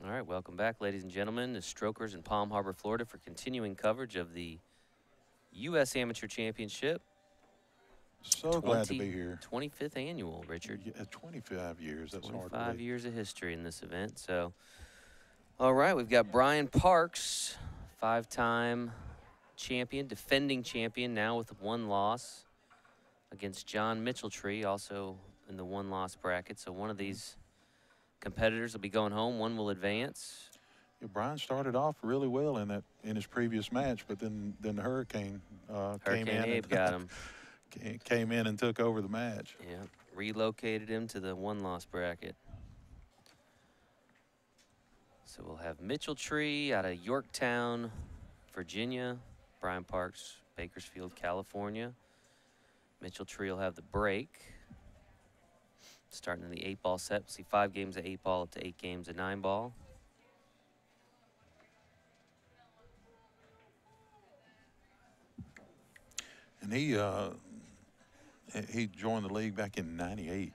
All right, welcome back, ladies and gentlemen, to Strokers in Palm Harbor, Florida, for continuing coverage of the U.S. Amateur Championship, So glad to 20, be here. 25th annual, Richard. Yeah, 25 years. That's hard to 25 believe. years of history in this event. So, all right, we've got Brian Parks, five-time champion, defending champion, now with one loss against John Mitcheltree, also in the one-loss bracket. So one of these competitors will be going home, one will advance. Yeah, Brian started off really well in his previous match, but then the hurricane came Hurricane in and Abe got him. came in and took over the match. Yeah, relocated him to the one-loss bracket. So we'll have Mitcheltree out of Yorktown, Virginia. Brian Parks, Bakersfield, California. Mitcheltree will have the break. Starting in the 8-ball set. We'll see 5 games of 8-ball up to 8 games of 9-ball. And he joined the league back in '98.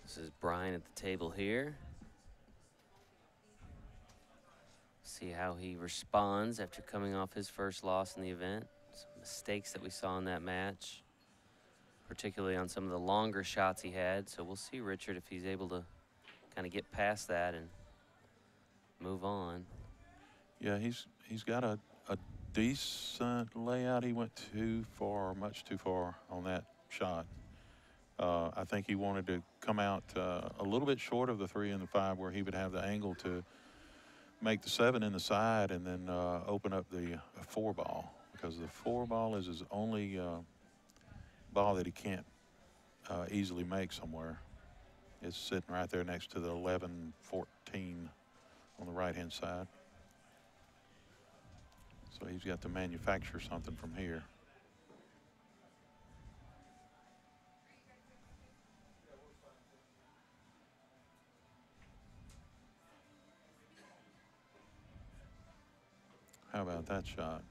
This is Brian at the table here. See how he responds after coming off his first loss in the event. Some mistakes that we saw in that match, particularly on some of the longer shots he had. So we'll see, Richard, if he's able to kind of get past that and move on. Yeah, he's got a decent layout. He went too far, much too far on that shot. I think he wanted to come out a little bit short of the 3 and the 5, where he would have the angle to make the 7 in the side and then open up the 4 ball, because the 4 ball is his only ball that he can't easily make somewhere. It's sitting right there next to the 11, 14 on the right-hand side. So he's got to manufacture something from here. How about that shot?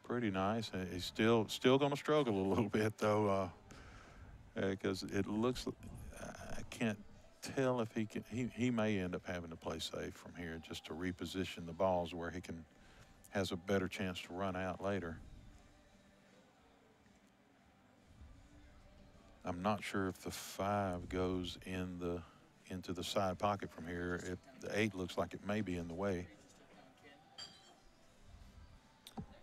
Pretty nice. He's still going to struggle a little bit though, because it looks. I can't tell if he can. He may end up having to play safe from here, just to reposition the balls where he can has a better chance to run out later. I'm not sure if the 5 goes into the side pocket from here. If the 8 looks like it may be in the way.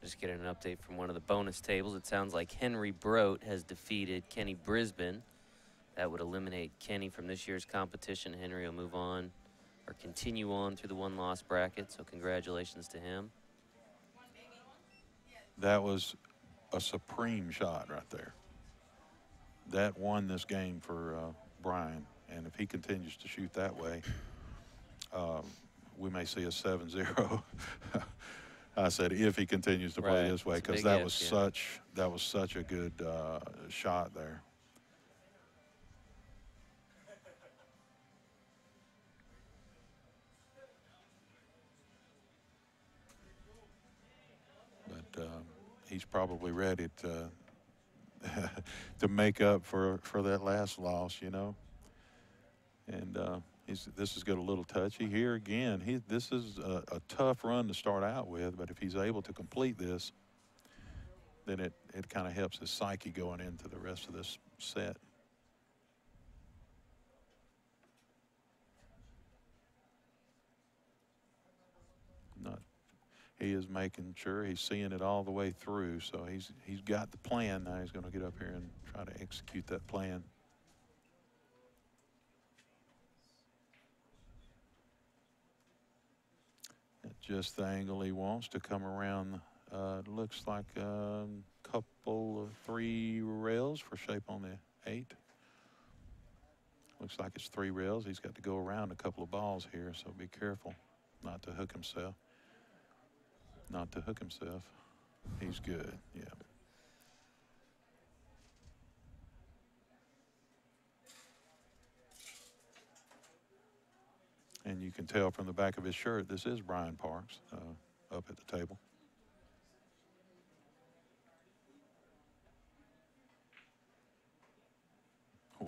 Just getting an update from one of the bonus tables. It sounds like Henry Brote has defeated Kenny Brisbane. That would eliminate Kenny from this year's competition. Henry will move on or continue on through the one-loss bracket, so congratulations to him. That was a supreme shot right there. That won this game for Brian, and if he continues to shoot that way, um, we may see a 7-0. I said if he continues to play Right. this way, It's a because big that if, was yeah. such a good shot there. But he's probably ready to to make up for that last loss, you know. And this has got a little touchy here again. This is a tough run to start out with, but if he's able to complete this, then it kind of helps his psyche going into the rest of this set. Not, he is making sure he's seeing it all the way through. So he's got the plan now. He's going to get up here and try to execute that plan. At just the angle he wants to come around. It looks like a couple of 3 rails for shape on the 8. Looks like it's 3 rails. He's got to go around a couple of balls here, so be careful not to hook himself. Not to hook himself. He's good, yeah. And you can tell from the back of his shirt, this is Brian Parks up at the table.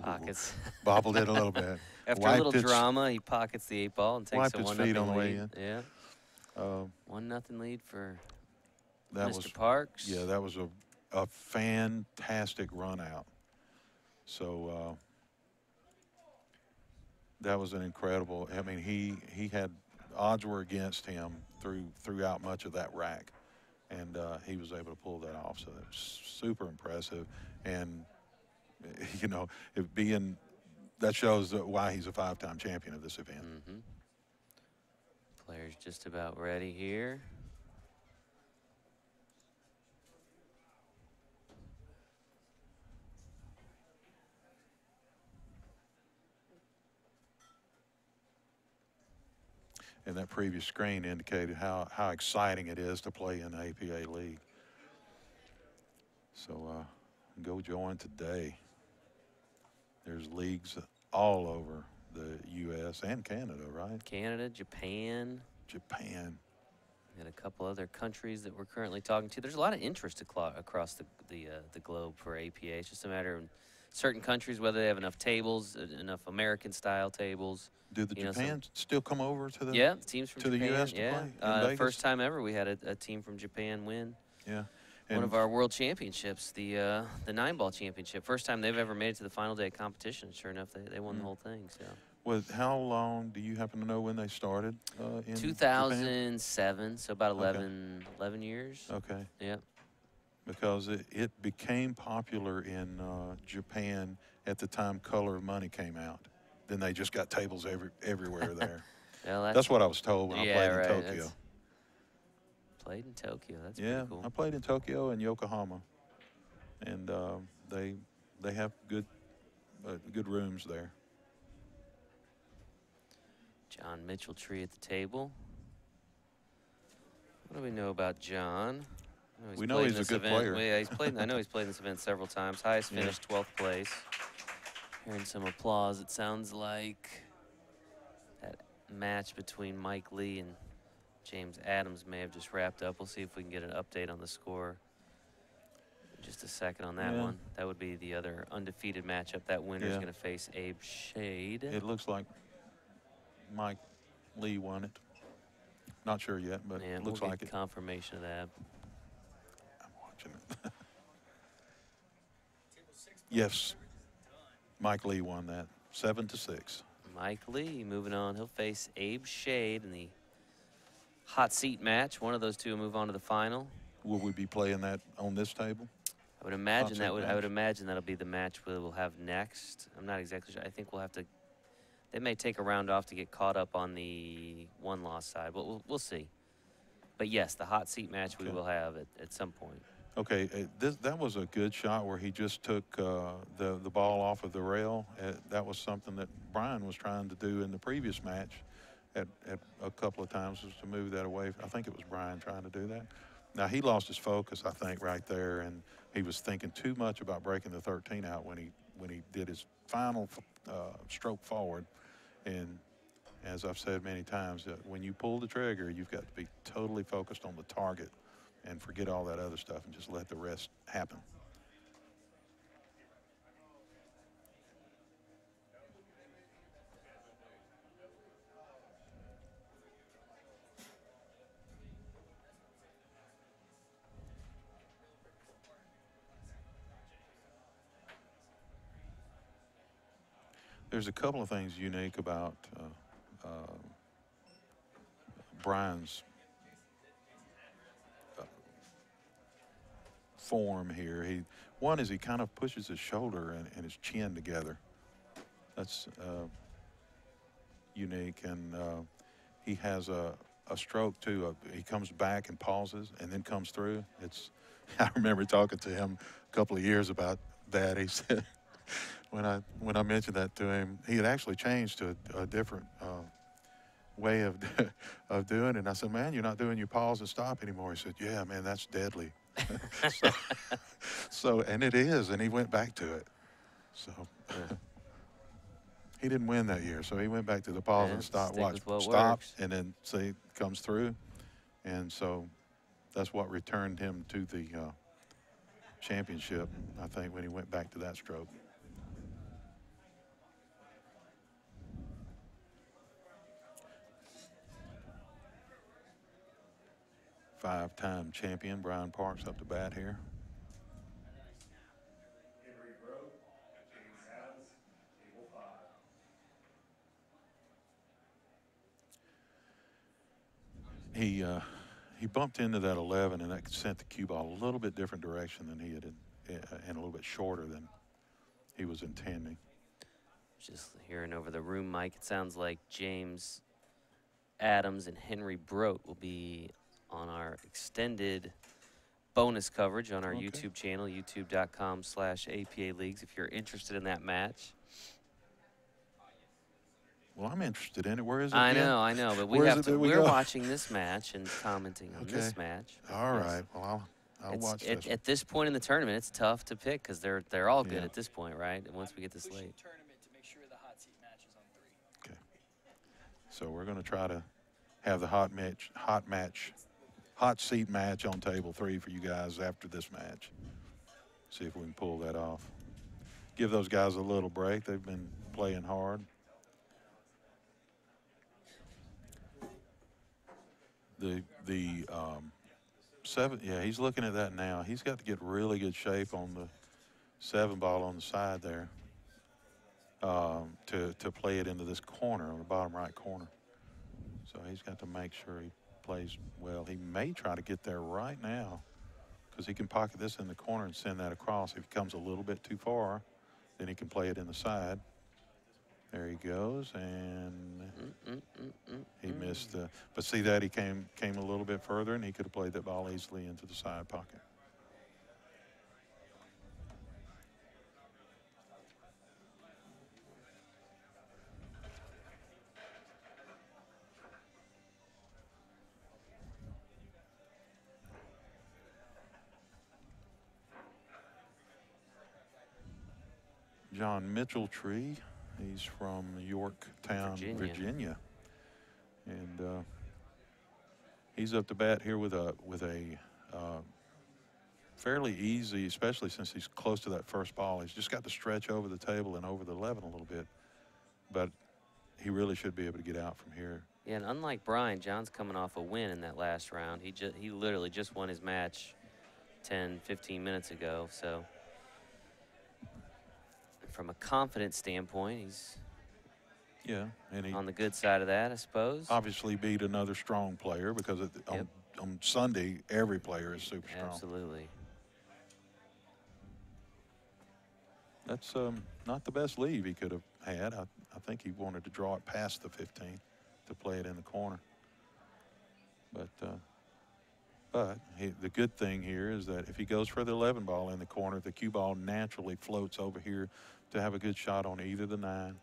Pockets. Bobbled it a little bit. After a little drama, he pockets the 8 ball and takes a 1-0 feet on the way lead. in. Yeah. 1-0 lead for Mr. Parks. Yeah, that was a fantastic run out. So that was an incredible. I mean, he had odds were against him throughout much of that rack, and he was able to pull that off. So that was super impressive, and you know, that shows why he's a 5-time champion of this event. Mm-hmm. Player's just about ready here. And that previous screen indicated how exciting it is to play in the APA League. So go join today. There's leagues all over the U.S. and Canada, right? Canada, Japan. Japan. And a couple other countries that we're currently talking to. There's a lot of interest across the globe for APA. It's just a matter of certain countries, whether they have enough tables, enough American-style tables. Do the Japan still come over to the teams from to Japan, the U.S. to play? The first time ever we had a team from Japan win. Yeah. One of our world championships, the 9-ball championship. First time they've ever made it to the final day of competition. Sure enough, they won the whole thing. So. How long do you happen to know when they started? In 2007, Japan? So about 11 years. Okay. Yep. Because it became popular in Japan at the time Color of Money came out. Then they just got tables everywhere there. Well, that's what I was told when I played in Tokyo. Played in Tokyo. That's pretty cool. I played in Tokyo and Yokohama, and they have good rooms there. John Mitcheltree at the table. What do we know about John? We know he's a good player. Yeah, he's played. I know he's played in this event several times. Highest finish, 12th place. Hearing some applause. It sounds like that match between Mike Lee and James Adams may have just wrapped up. We'll see if we can get an update on the score in just a second on that one. That would be the other undefeated matchup. That winner is going to face Abe Shade. It looks like Mike Lee won it. Not sure yet, but it looks like it. Confirmation of that. I'm watching it. Yes, Mike Lee won that 7-6. Mike Lee moving on. He'll face Abe Shade in the hot seat match. One of those two will move on to the final. Will we be playing that on this table? I would imagine I would imagine that'll be the match we'll have next. I'm not exactly sure. I think we'll have to. They may take a round off to get caught up on the one-loss side, but we'll see. But yes, the hot seat match we will have at some point. Okay, that was a good shot where he just took the ball off of the rail. That was something that Brian was trying to do in the previous match at a couple of times, was to move that away. I think it was Brian trying to do that. Now, he lost his focus, I think, right there, and he was thinking too much about breaking the 13 out when he did his final stroke forward. And as I've said many times, when you pull the trigger, you've got to be totally focused on the target and forget all that other stuff and just let the rest happen. There's a couple of things unique about Brian's form here. One is he kind of pushes his shoulder and his chin together. That's unique, and he has a stroke too. He comes back and pauses and then comes through. I remember talking to him a couple of years about that. He said when I mentioned that to him, he had actually changed to a different way of of doing it. And I said, "Man, you're not doing your pause and stop anymore." He said, "Yeah, man, that's deadly." so, and it is, and he went back to it. So he didn't win that year, so he went back to the pause and stop, stick watch, with what stop, works. and then see it comes through, and so that's what returned him to the championship. I think when he went back to that stroke. Five-time champion Brian Parks up to bat here. He bumped into that 11, and that sent the cue ball a little bit different direction than he had, and a little bit shorter than he was intending. Just hearing over the room mic, it sounds like James Adams and Henry Brote will be on our extended bonus coverage on our Okay. YouTube channel, youtube.com/APA Leagues, if you're interested in that match. Well, I'm interested in it. Where is it I again? know, but Where is it that we we're go? watching this match and commenting on Okay. this match. All Yes. right. Well, I'll watch this. At this point in the tournament, it's tough to pick because they're all good Yeah. at this point, right? And once we get this Pushing late. tournament to make sure the hot seat match is on 3. Okay. So we're going to try to have the hot seat match on table 3 for you guys after this match. See if we can pull that off. Give those guys a little break. They've been playing hard. The 7, yeah, he's looking at that now. He's got to get really good shape on the 7 ball on the side there to play it into this corner on the bottom right corner. So he's got to make sure he plays well. He may try to get there right now because he can pocket this in the corner and send that across. If he comes a little bit too far, then he can play it in the side. There he goes, and he missed. But see that he came a little bit further, and he could have played that ball easily into the side pocket. John Mitcheltree, he's from Yorktown, Virginia. And he's up to bat here with a fairly easy, especially since he's close to that first ball. He's just got to stretch over the table and over the 11 a little bit, but he really should be able to get out from here. Yeah, and unlike Brian, John's coming off a win in that last round. He literally just won his match 10, 15 minutes ago. So from a confidence standpoint, he's and he on the good side of that, I suppose. obviously beat another strong player because on Sunday every player is super strong. Absolutely. That's not the best leave he could have had. I think he wanted to draw it past the 15 to play it in the corner. But the good thing here is that if he goes for the 11 ball in the corner, the cue ball naturally floats over here to have a good shot on either the 9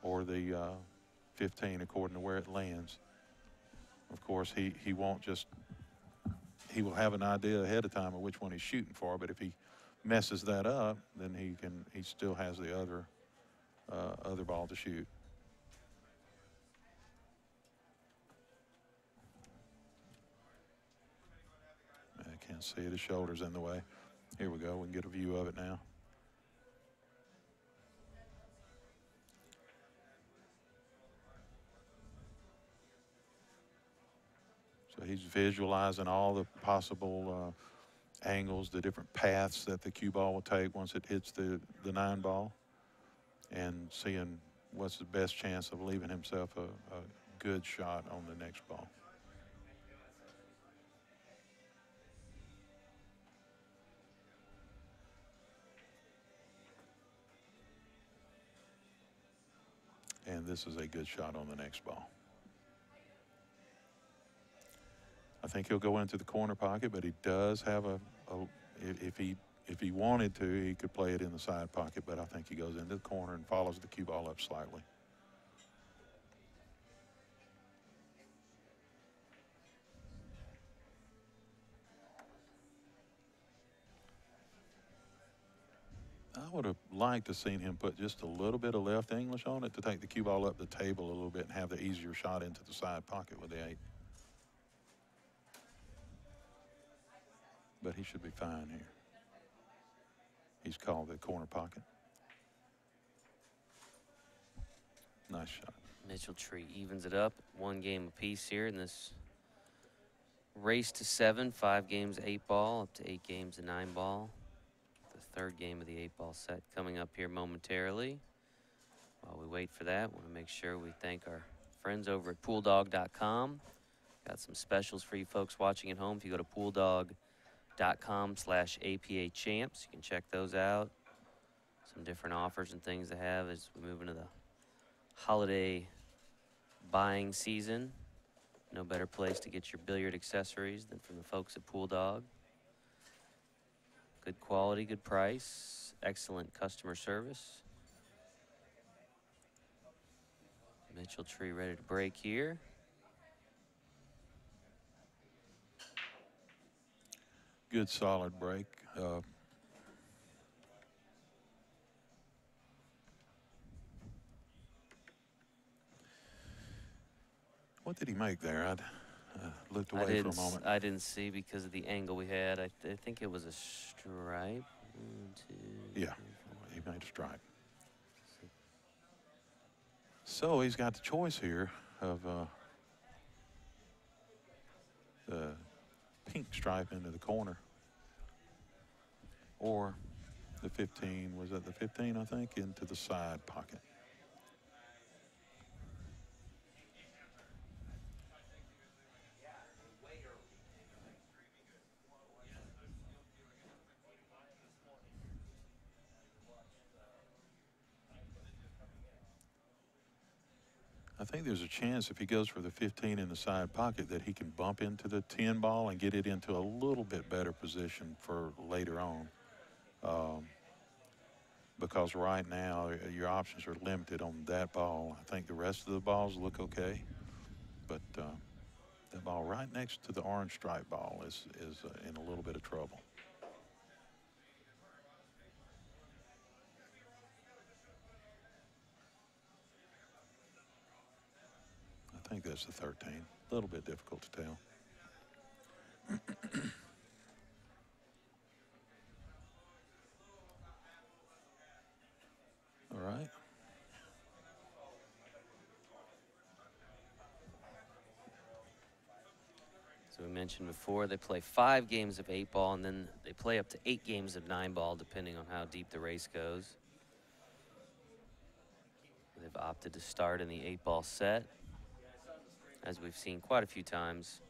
or the 15, according to where it lands. Of course, he won't just – he will have an idea ahead of time of which one he's shooting for, but if he messes that up, then he still has the other ball to shoot. I can't see it. His shoulder's in the way. Here we go. We can get a view of it now. So he's visualizing all the possible angles, the different paths that the cue ball will take once it hits the 9 ball, and seeing what's the best chance of leaving himself a good shot on the next ball. And this is a good shot on the next ball. I think he'll go into the corner pocket, but he does have if he if he wanted to, he could play it in the side pocket, but I think he goes into the corner and follows the cue ball up slightly. I would have liked to seen him put just a little bit of left English on it to take the cue ball up the table a little bit and have the easier shot into the side pocket with the 8. But he should be fine here. He's called the corner pocket. Nice shot. Mitcheltree evens it up, 1 game apiece here in this race to 7, 5 games 8 ball, up to 8 games of 9 ball. The 3rd game of the 8 ball set coming up here momentarily. While we wait for that, want to make sure we thank our friends over at pooldog.com. Got some specials for you folks watching at home. If you go to pooldog.com/APA champs, you can check those out. Some different offers and things they have as we move into the holiday buying season. No better place to get your billiard accessories than from the folks at Pool Dog. Good quality, good price, excellent customer service. Mitcheltree ready to break here. Good solid break. What did he make there? I looked away for a moment. I didn't see because of the angle we had. I think it was a stripe. 1, 2, Yeah, he made a stripe. So he's got the choice here of the pink stripe into the corner or the 15, was that the 15, I think, into the side pocket. I think there's a chance if he goes for the 15 in the side pocket that he can bump into the 10 ball and get it into a little bit better position for later on. Because right now your options are limited on that ball. I think the rest of the balls look okay, but that ball right next to the orange stripe ball is in a little bit of trouble. I think that's the 13. A little bit difficult to tell. All right. So we mentioned before, they play 5 games of 8 ball, and then they play up to 8 games of 9 ball, depending on how deep the race goes. They've opted to start in the 8 ball set, as we've seen quite a few times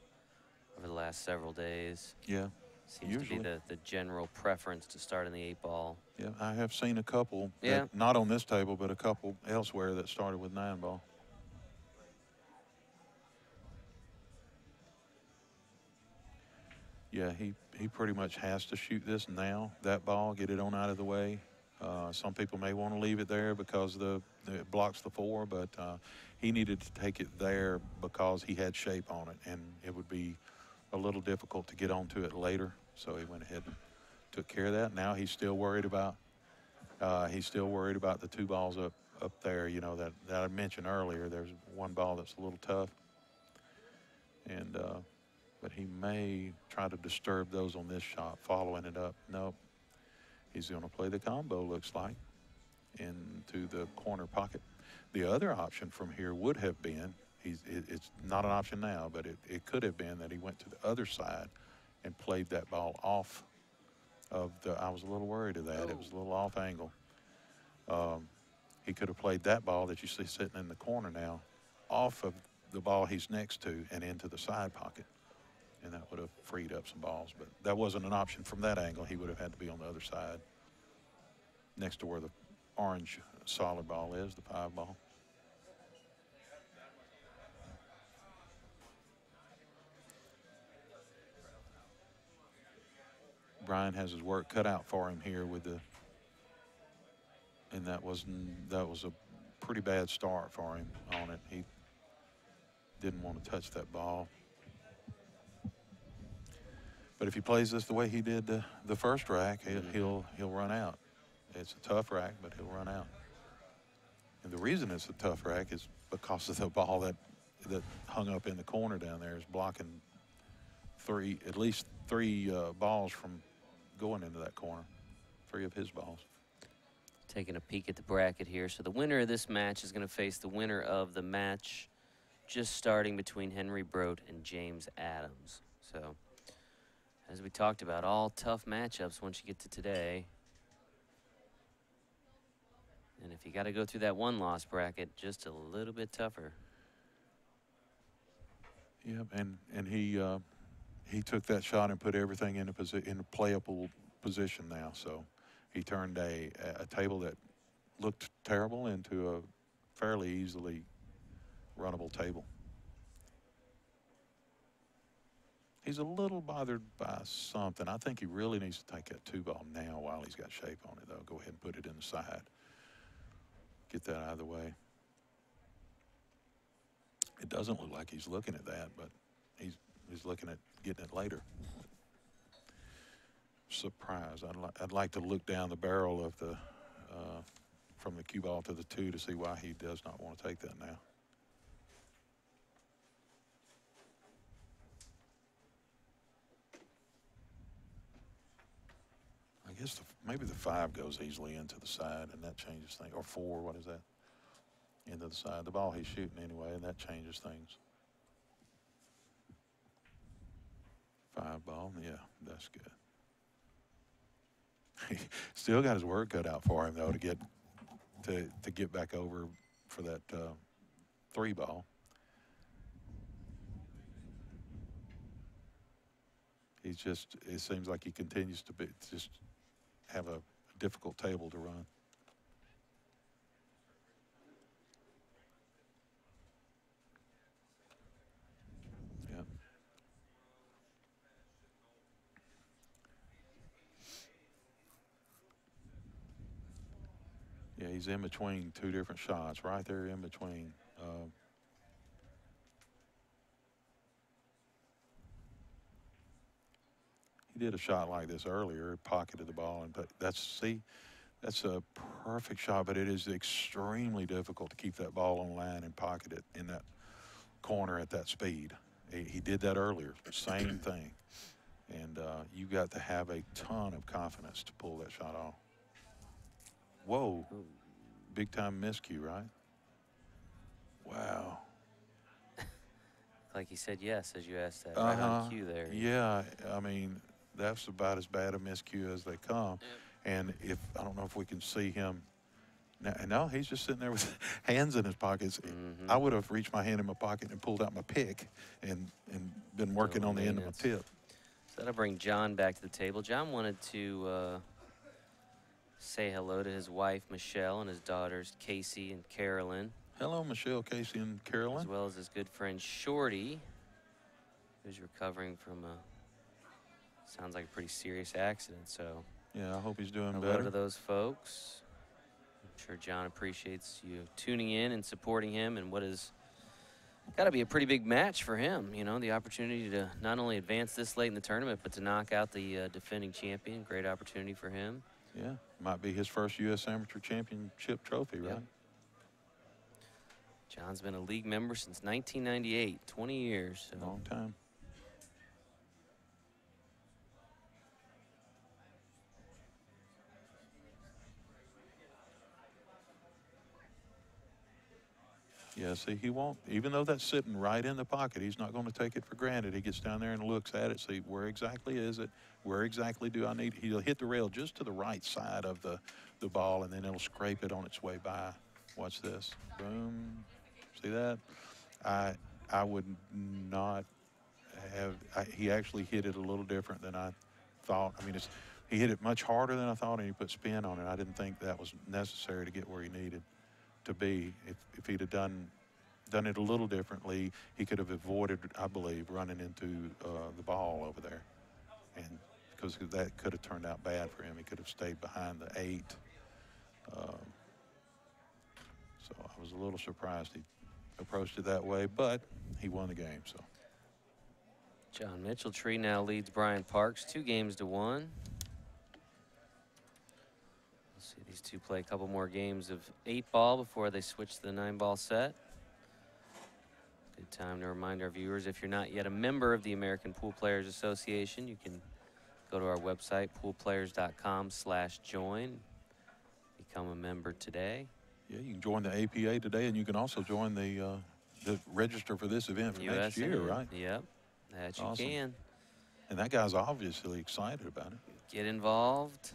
over the last several days. Yeah. Seems usually to be the general preference to start in the 8 ball. Yeah, I have seen a couple, Yeah. not on this table, but a couple elsewhere that started with 9 ball. Yeah, he pretty much has to shoot this now, that ball, get it on out of the way. Some people may want to leave it there because it blocks the 4, but he needed to take it there because he had shape on it, and it would be a little difficult to get onto it later. So he went ahead and took care of that. Now he's still worried about the 2 balls up there, you know, that I mentioned earlier. There's one ball that's a little tough, and but he may try to disturb those on this shot, following it up. Nope. He's going to play the combo, looks like, into the corner pocket. The other option from here would have been, it's not an option now, but it could have been that he went to the other side and played that ball off of I was a little worried of that. It was a little off angle. He could have played that ball that you see sitting in the corner now off of the ball he's next to and into the side pocket. And that would have freed up some balls, but that wasn't an option from that angle. He would have had to be on the other side, next to where the orange solid ball is, the 5 ball. Brian has his work cut out for him here with the, and that was a pretty bad start for him on it. He didn't want to touch that ball. But if he plays this the way he did the first rack, he'll run out. It's a tough rack, but he'll run out. And the reason it's a tough rack is because of the ball that hung up in the corner down there is blocking at least three balls from going into that corner. 3 of his balls. Taking a peek at the bracket here. So the winner of this match is going to face the winner of the match just starting between Henry Brodt and James Adams. So as we talked about, all tough matchups once you get to today. And if you got to go through that one-loss bracket, just a little bit tougher. Yep, and he took that shot and put everything in a playable position now. So he turned a table that looked terrible into a fairly easily runnable table. He's a little bothered by something. I think he really needs to take that 2-ball now while he's got shape on it, though. Go ahead and put it in the side. Get that out of the way. It doesn't look like he's looking at that, but he's looking at getting it later. Surprise. I'd like to look down the barrel of the from the cue ball to the 2 to see why he does not want to take that now. I guess maybe the 5 goes easily into the side, and that changes things. Or 4, what is that? Into the side. The ball he's shooting anyway, and that changes things. 5 ball, yeah, that's good. He still got his work cut out for him though to get back over for that 3 ball. It seems like he continues to just have a difficult table to run. Yeah. Yeah, he's in between 2 different shots, right there in between. He did a shot like this earlier, pocketed the ball, and that's a perfect shot, but it is extremely difficult to keep that ball on line and pocket it in that corner at that speed. He did that earlier, same thing. And you got to have a ton of confidence to pull that shot off. Whoa, big time miscue, right? Wow. Like he said yes as you asked that right on cue there. Yeah, I mean, that's about as bad a miscue as they come. Yep. And I don't know if we can see him. No, he's just sitting there with hands in his pockets. I would have reached my hand in my pocket and pulled out my pick and been working on the end of my tip. So that'll bring John back to the table. John wanted to say hello to his wife, Michelle, and his daughters, Casey and Carolyn. Hello, Michelle, Casey, and Carolyn. As well as his good friend, Shorty, who's recovering from sounds like a pretty serious accident. So yeah, I hope he's doing hello better. to those folks. I'm sure John appreciates you tuning in and supporting him in what is got to be a pretty big match for him. You know, the opportunity to not only advance this late in the tournament, but to knock out the defending champion. Great opportunity for him. Yeah, might be his first U.S. Amateur Championship trophy, right? Yep. John's been a league member since 1998, 20 years. So. Long time. Yeah, see, he won't, even though that's sitting right in the pocket, he's not going to take it for granted. He gets down there and looks at it, see, where exactly is it? Where exactly do I need? He'll hit the rail just to the right side of the ball, and then it'll scrape it on its way by. Watch this. Boom. See that? I would not have, he actually hit it a little different than I thought. I mean, he hit it much harder than I thought, and he put spin on it. I didn't think that was necessary to get where he needed to be. If he'd have done it a little differently, he could have avoided, I believe, running into the ball over there. And because that could have turned out bad for him. He could have stayed behind the 8. So I was a little surprised he approached it that way, but he won the game. So John Mitcheltree now leads Brian Parks 2-1. Let's see these two play a couple more games of 8-ball before they switch to the 9-ball set. Good time to remind our viewers, if you're not yet a member of the American Pool Players Association, you can go to our website, poolplayers.com/join. Become a member today. yeah, you can join the APA today, and you can also join the register for this event for next year, right? Yep, that you Awesome. can. And that guy's obviously excited about it. Get involved.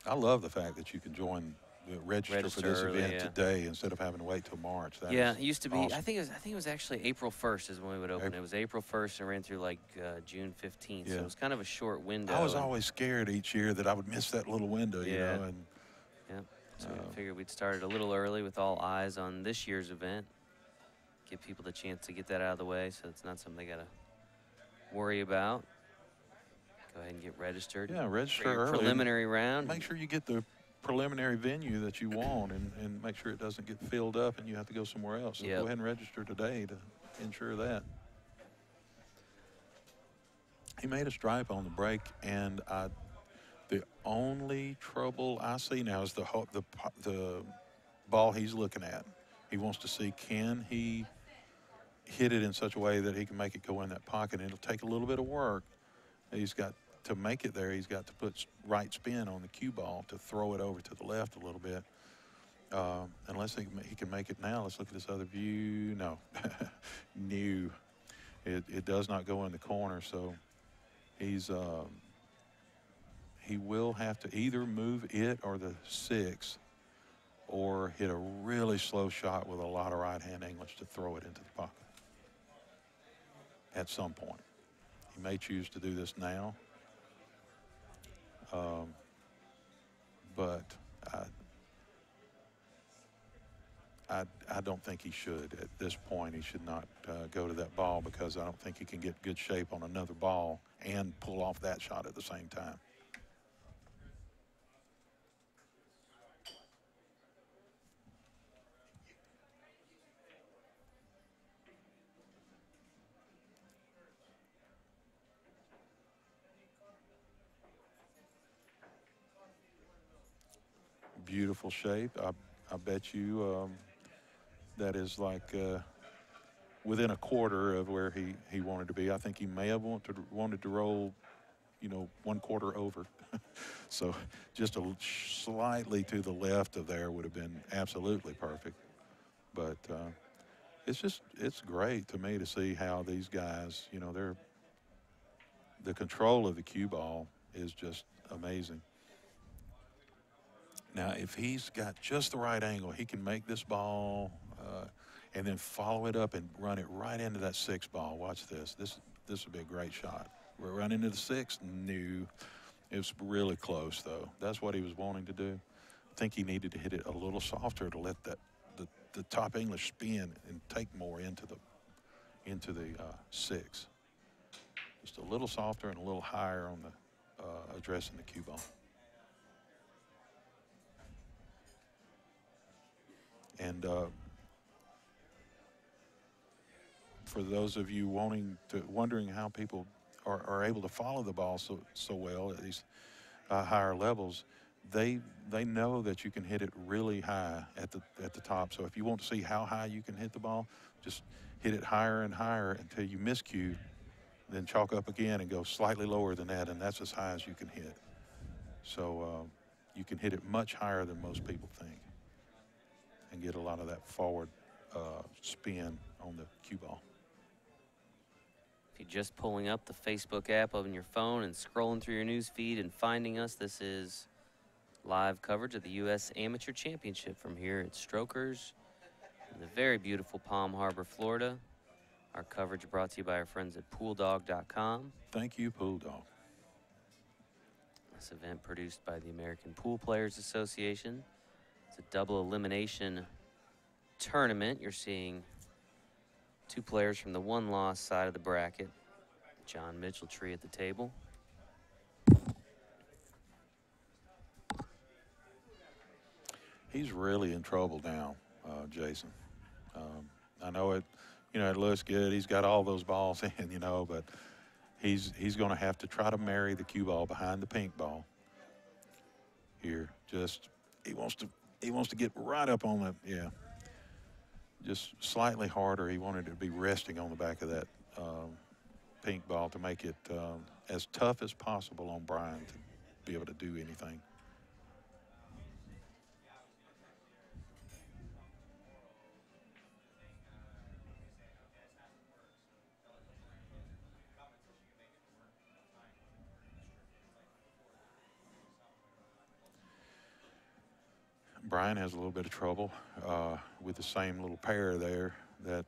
I love the fact that you can join the register for this early, event yeah. today instead of having to wait till March. That Yeah, is it used to be. awesome. I think it was actually April 1st is when we would open. April. It was April 1st and ran through like June 15th. So Yeah. it was kind of a short window. I was always scared each year that I would miss that little window, you Yeah. know. And Yep. So we figured we'd start it a little early with all eyes on this year's event. Give people the chance to get that out of the way, so it's not something they gotta worry about. Go ahead and get registered. yeah, For register your early. preliminary round. Make sure you get the preliminary venue that you want, and make sure it doesn't get filled up and you have to go somewhere else. So Yep. go ahead and register today to ensure that. He made a stripe on the break, and the only trouble I see now is the ball he's looking at. He wants to see, can he hit it in such a way that he can make it go in that pocket. And it'll take a little bit of work. He's got to make it there. He's got to put right spin on the cue ball to throw it over to the left a little bit. Unless he can make it now. Let's look at this other view. No, new. It does not go in the corner, so he will have to either move it or the 6, or hit a really slow shot with a lot of right-hand English to throw it into the pocket at some point. He may choose to do this now, but I don't think he should. At this point, he should not go to that ball, because I don't think he can get good shape on another ball and pull off that shot at the same time. Beautiful shape. I bet you that is like within a quarter of where he wanted to be. I think he may have wanted to roll, you know, 1/4 over. So just slightly to the left of there would have been absolutely perfect. But it's great to me to see how these guys, you know, the control of the cue ball is just amazing. Now, if he's got just the right angle, he can make this ball and then follow it up and run it right into that 6 ball. Watch this. This would be a great shot. We're running into the 6. No. It was really close, though. That's what he was wanting to do. I think he needed to hit it a little softer to let the top English spin and take more into the 6. Just a little softer and a little higher on the addressing the cue ball. And for those of you wondering how people are able to follow the ball so well at these higher levels, they know that you can hit it really high at the top. So if you want to see how high you can hit the ball, just hit it higher and higher until you miscue, then chalk up again and go slightly lower than that, and that's as high as you can hit. So you can hit it much higher than most people think and get a lot of that forward spin on the cue ball. If you're just pulling up the Facebook app on your phone and scrolling through your news feed and finding us, this is live coverage of the U.S. Amateur Championship from here at Strokers in the very beautiful Palm Harbor, Florida. Our coverage brought to you by our friends at PoolDog.com. Thank you, Pool Dog. This event produced by the American Pool Players Association. It's a double elimination tournament. You're seeing Two players from the one-loss side of the bracket. John Mitcheltree at the table. He's really in trouble now, Jason. I know it, it looks good. He's got all those balls in, but he's going to have to try to marry the cue ball behind the pink ball. Here, just he wants to get right up on the just slightly harder. He wanted it to be resting on the back of that pink ball to make it as tough as possible on Brian to be able to do anything. Brian has a little bit of trouble with the same little pair there that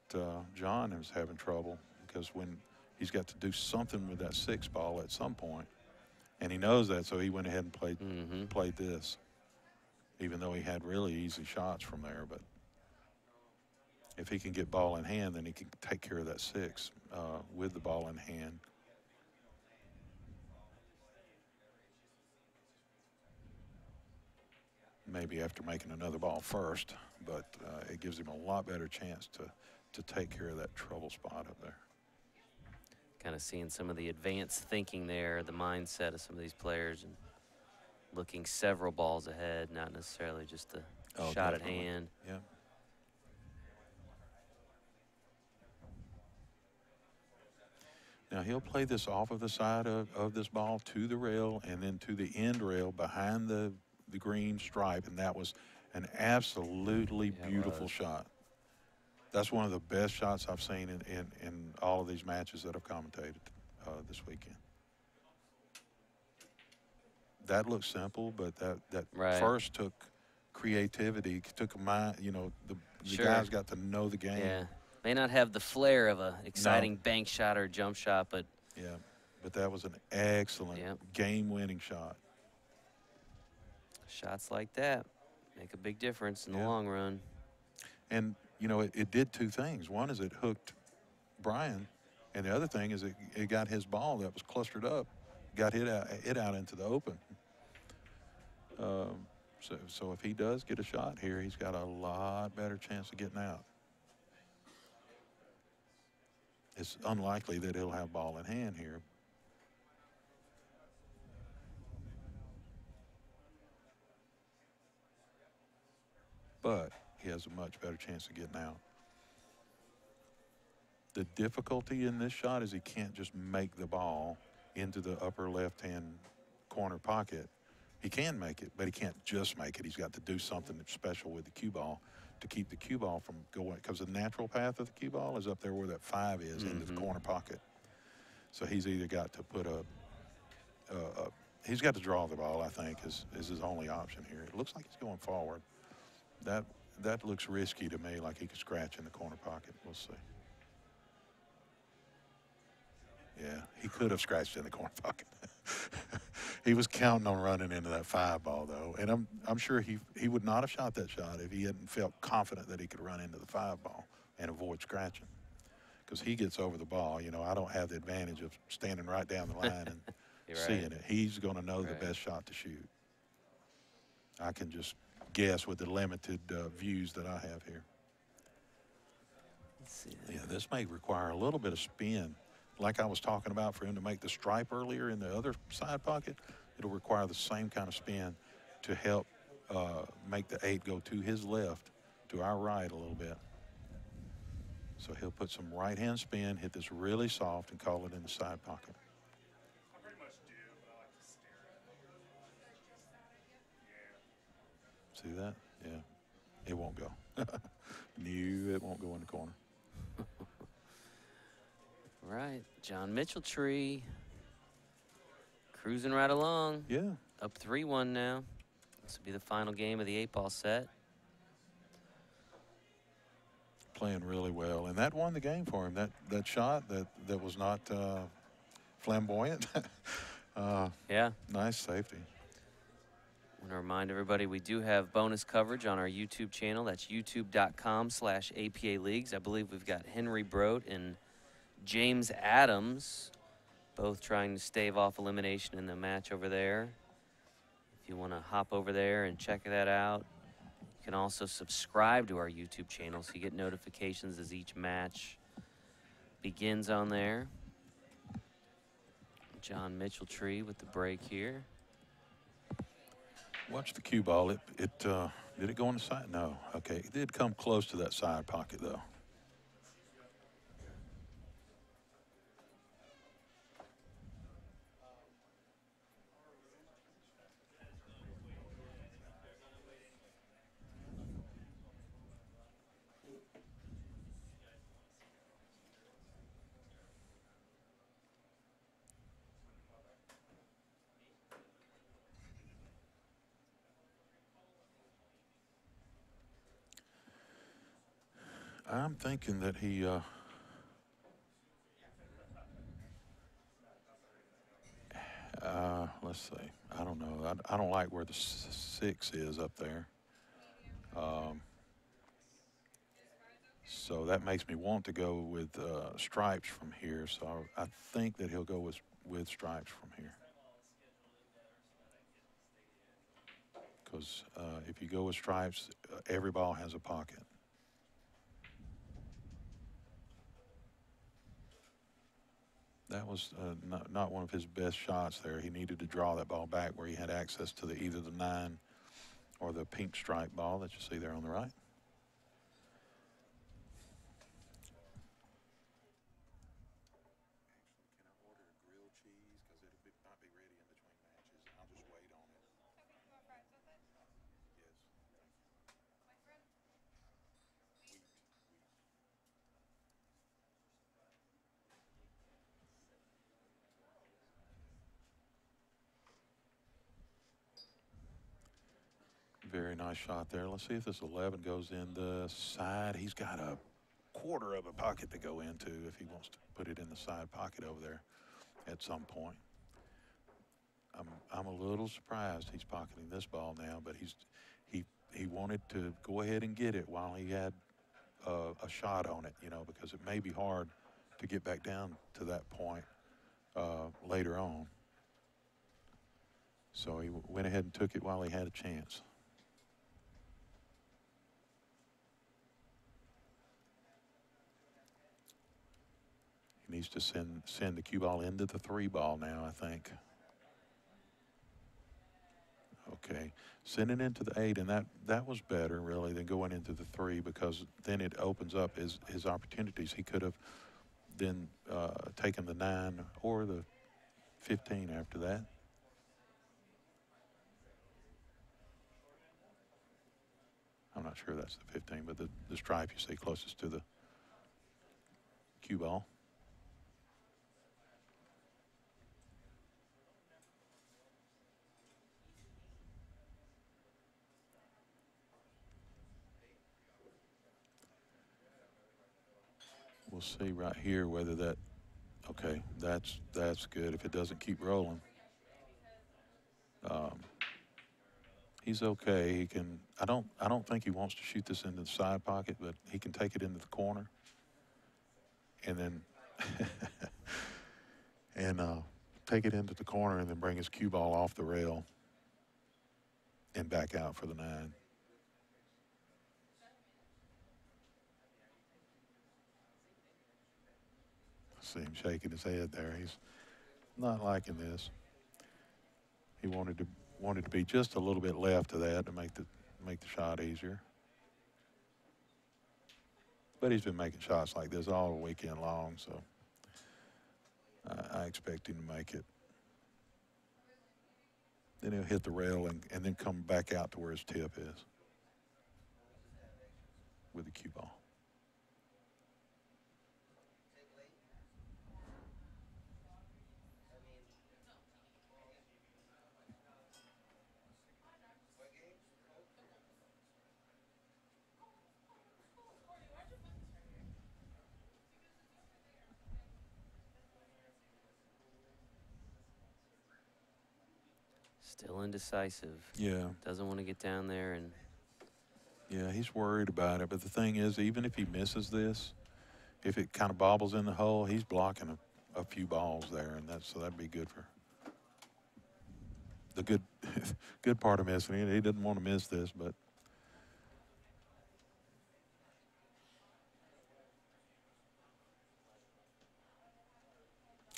John is having trouble, because when he's got to do something with that 6 ball at some point, and he knows that, so he went ahead and played this, even though he had really easy shots from there. But if he can get ball in hand, then he can take care of that 6 with the ball in hand. Maybe after making another ball first, but it gives him a lot better chance to take care of that trouble spot up there. Kind of seeing some of the advanced thinking there, the mindset of some of these players, and looking several balls ahead, not necessarily just the shot at hand. Yeah. Now he'll play this off of the side of this ball to the rail and then to the end rail behind the green stripe, and that was an absolutely beautiful shot. That's one of the best shots I've seen in all of these matches that I've commentated this weekend. That looks simple, but that first took creativity, took mind. The guys got to know the game. Yeah, may not have the flair of a exciting bank shot or jump shot, but but that was an excellent game-winning shot. Shots like that make a big difference in the long run. And, it did two things. One is it hooked Brian, and the other thing is it got his ball that was clustered up, got hit out into the open. So if he does get a shot here, he's got a lot better chance of getting out. It's unlikely that he'll have ball in hand here. But he has a much better chance of getting out. The difficulty in this shot is he can't just make the ball into the upper left-hand corner pocket. He can make it, but he can't just make it. He's got to do something special with the cue ball to keep the cue ball from going, because the natural path of the cue ball is up there where that 5 is into the corner pocket. So he's either got to put he's got to draw the ball, I think, is his only option here. It looks like he's going forward. That looks risky to me, like he could scratch in the corner pocket. We'll see. Yeah, he could have scratched in the corner pocket. He was counting on running into that 5 ball, though. And I'm sure he would not have shot that shot if he hadn't felt confident that he could run into the 5 ball and avoid scratching. Because he gets over the ball. I don't have the advantage of standing right down the line and seeing it. He's going to know the best shot to shoot. I can just guess with the limited views that I have here. Let's see. Yeah, this may require a little bit of spin. Like I was talking about for him to make the stripe earlier in the other side pocket, it'll require the same kind of spin to help make the 8 go to his left, to our right a little bit. So he'll put some right-hand spin, hit this really soft, and call it in the side pocket. See that? Yeah. It won't go. No, it won't go in the corner. Right. John Mitcheltree cruising right along. Yeah. Up 3-1 now. This will be the final game of the 8-ball set. Playing really well. And that won the game for him. That shot that was not flamboyant. Yeah. Nice safety. want to remind everybody we do have bonus coverage on our YouTube channel. That's youtube.com/APA Leagues. I believe we've got Henry Brodt and James Adams both trying to stave off elimination in the match over there. If you want to hop over there and check that out, you can also subscribe to our YouTube channel so you get notifications as each match begins on there. John Mitcheltree with the break here. Watch the cue ball. Did it go on the side? No. Okay. It did come close to that side pocket, though. I'm thinking that he let's see. I don't know. I don't like where the 6 is up there. So that makes me want to go with stripes from here. So I think that he'll go with stripes from here. Because if you go with stripes, every ball has a pocket. That was not one of his best shots there. He needed to draw that ball back where he had access to either the 9 or the pink stripe ball that you see there on the right. Very nice shot there. Let's see if this 11 goes in the side. He's got a quarter of a pocket to go into if he wants to put it in the side pocket over there at some point. I'm a little surprised he's pocketing this ball now, but he wanted to go ahead and get it while he had a shot on it, you know, because it may be hard to get back down to that point later on. So he went ahead and took it while he had a chance. He needs to send the cue ball into the 3 ball now, I think. Okay, send it into the 8, and that was better really than going into the 3, because then it opens up his opportunities. He could have then taken the 9 or the 15 after that. I'm not sure that's the 15, but the stripe you see closest to the cue ball. We'll see right here whether that, okay, that's good. If it doesn't keep rolling, he's okay. He can. I don't think he wants to shoot this into the side pocket, but he can take it into the corner, and then take it into the corner, and then bring his cue ball off the rail and back out for the 9. See him shaking his head there. He's not liking this. He wanted to be just a little bit left of that to make the shot easier. But he's been making shots like this all weekend long, so I expect him to make it. Then he'll hit the rail and then come back out to where his tip is with the cue ball. Still indecisive. Yeah. Doesn't want to get down there and. Yeah, he's worried about it. But the thing is, even if he misses this, if it kind of bobbles in the hole, he's blocking a few balls there, and so that'd be good for the good good part of missing it. He didn't want to miss this, but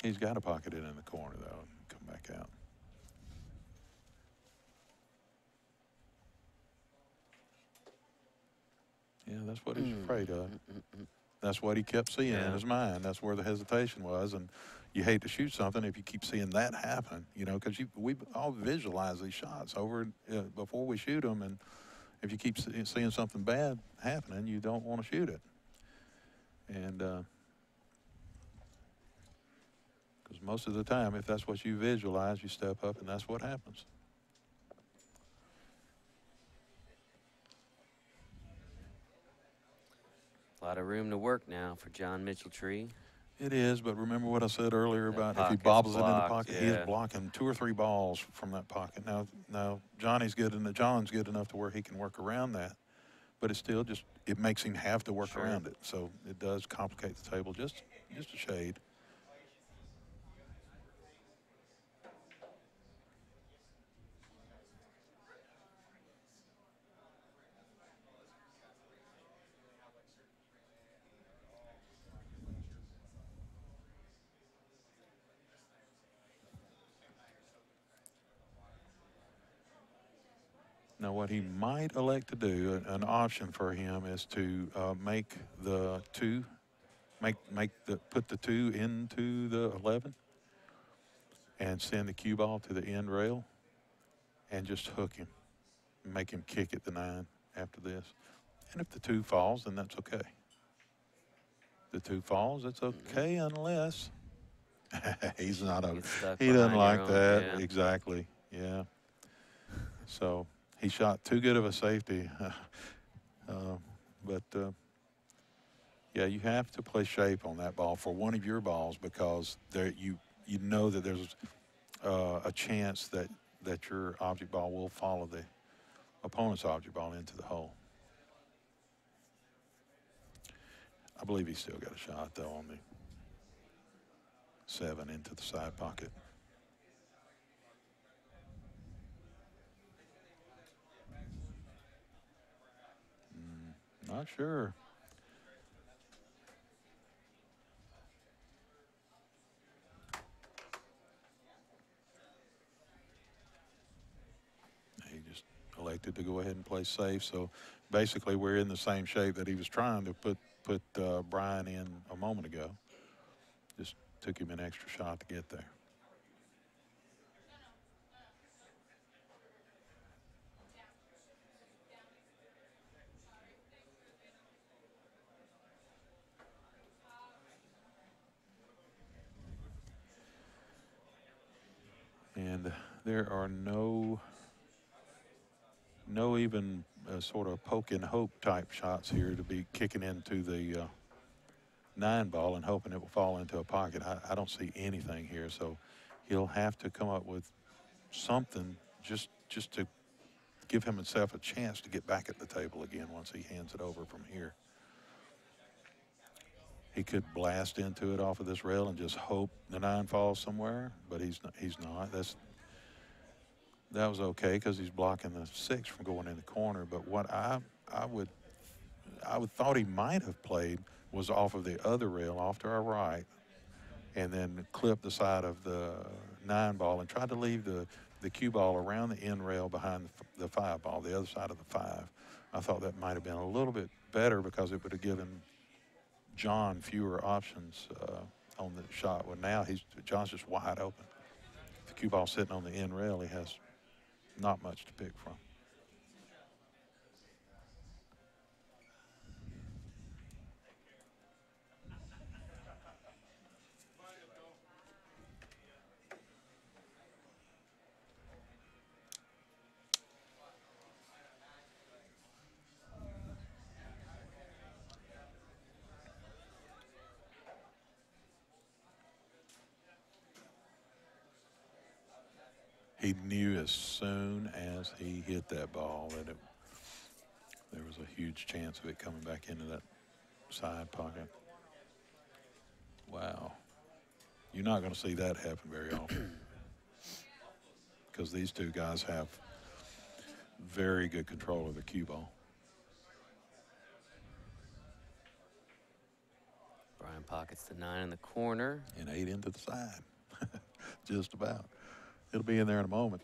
he's got to pocket it in the corner though and come back out. Yeah, that's what he's afraid of. That's what he kept seeing in his mind. That's where the hesitation was. And you hate to shoot something if you keep seeing that happen, you know, because we all visualize these shots over before we shoot them. And if you keep seeing something bad happening, you don't want to shoot it. And because most of the time, if that's what you visualize, you step up and that's what happens. A lot of room to work now for John Mitcheltree. It is, but remember what I said earlier That about if he pocket's bobbles it in the blocked, pocket, yeah. he is blocking 2 or 3 balls from that pocket. Now John's good enough to where he can work around that, but it still it makes him have to work around it. So it does complicate the table just a shade. Now, what he might elect to do, an option for him, is to make the 2, put the 2 into the 11, and send the cue ball to the end rail, and just hook him, make him kick at the 9 after this. And if the 2 falls, then that's okay. The 2 falls, it's okay unless he's not a. He doesn't like that. Yeah. Exactly. Yeah. So he shot too good of a safety. But yeah, you have to play shape on that ball for one of your balls because you know that there's a chance that your object ball will follow the opponent's object ball into the hole. I believe he's still got a shot though on the 7 into the side pocket. Not sure. He just elected to go ahead and play safe. So basically, we're in the same shape that he was trying to put Brian in a moment ago. Just took him an extra shot to get there. And there are no even sort of poke and hope type shots here to be kicking into the 9 ball and hoping it will fall into a pocket. I don't see anything here, so he'll have to come up with something just to give himself a chance to get back at the table again once he hands it over from here. He could blast into it off of this rail and just hope the 9 falls somewhere, but he's not. That was okay because he's blocking the 6 from going in the corner. But what I would thought he might have played was off of the other rail, off to our right, and then clip the side of the 9 ball and try to leave the cue ball around the end rail behind the 5 ball, the other side of the 5. I thought that might have been a little bit better because it would have given John fewer options on the shot. Well, now John's just wide open. If the cue ball's sitting on the end rail, he has not much to pick from. he knew as soon as he hit that ball that there was a huge chance of it coming back into that side pocket. Wow. You're not going to see that happen very often because these two guys have very good control of the cue ball. Brian pockets the 9 in the corner. And 8 into the side. Just about. It'll be in there in a moment.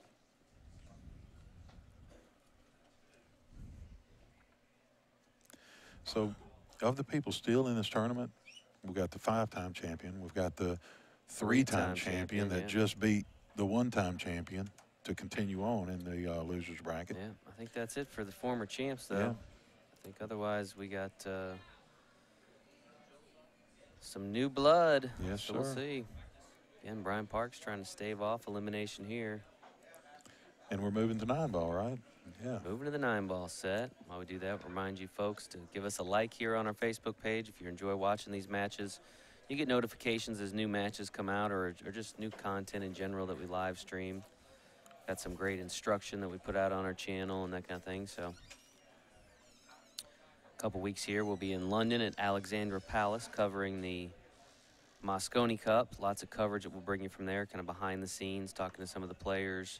So, of the people still in this tournament, we've got the 5-time champion. We've got the 3-time champion that just beat the 1-time champion to continue on in the losers bracket. Yeah, I think that's it for the former champs, though. Yeah. I think otherwise we got some new blood. Yes, so sir. We'll see. Again, Brian Parks trying to stave off elimination here. And we're moving to 9-ball, right? Yeah. Moving to the 9-ball set. While we do that, remind you folks to give us a like here on our Facebook page if you enjoy watching these matches. You get notifications as new matches come out or just new content in general that we live stream. Got some great instruction that we put out on our channel and that kind of thing. So a couple weeks here, we'll be in London at Alexandra Palace covering the Mosconi Cup. Lots of coverage that we'll bring you from there, kind of behind the scenes, talking to some of the players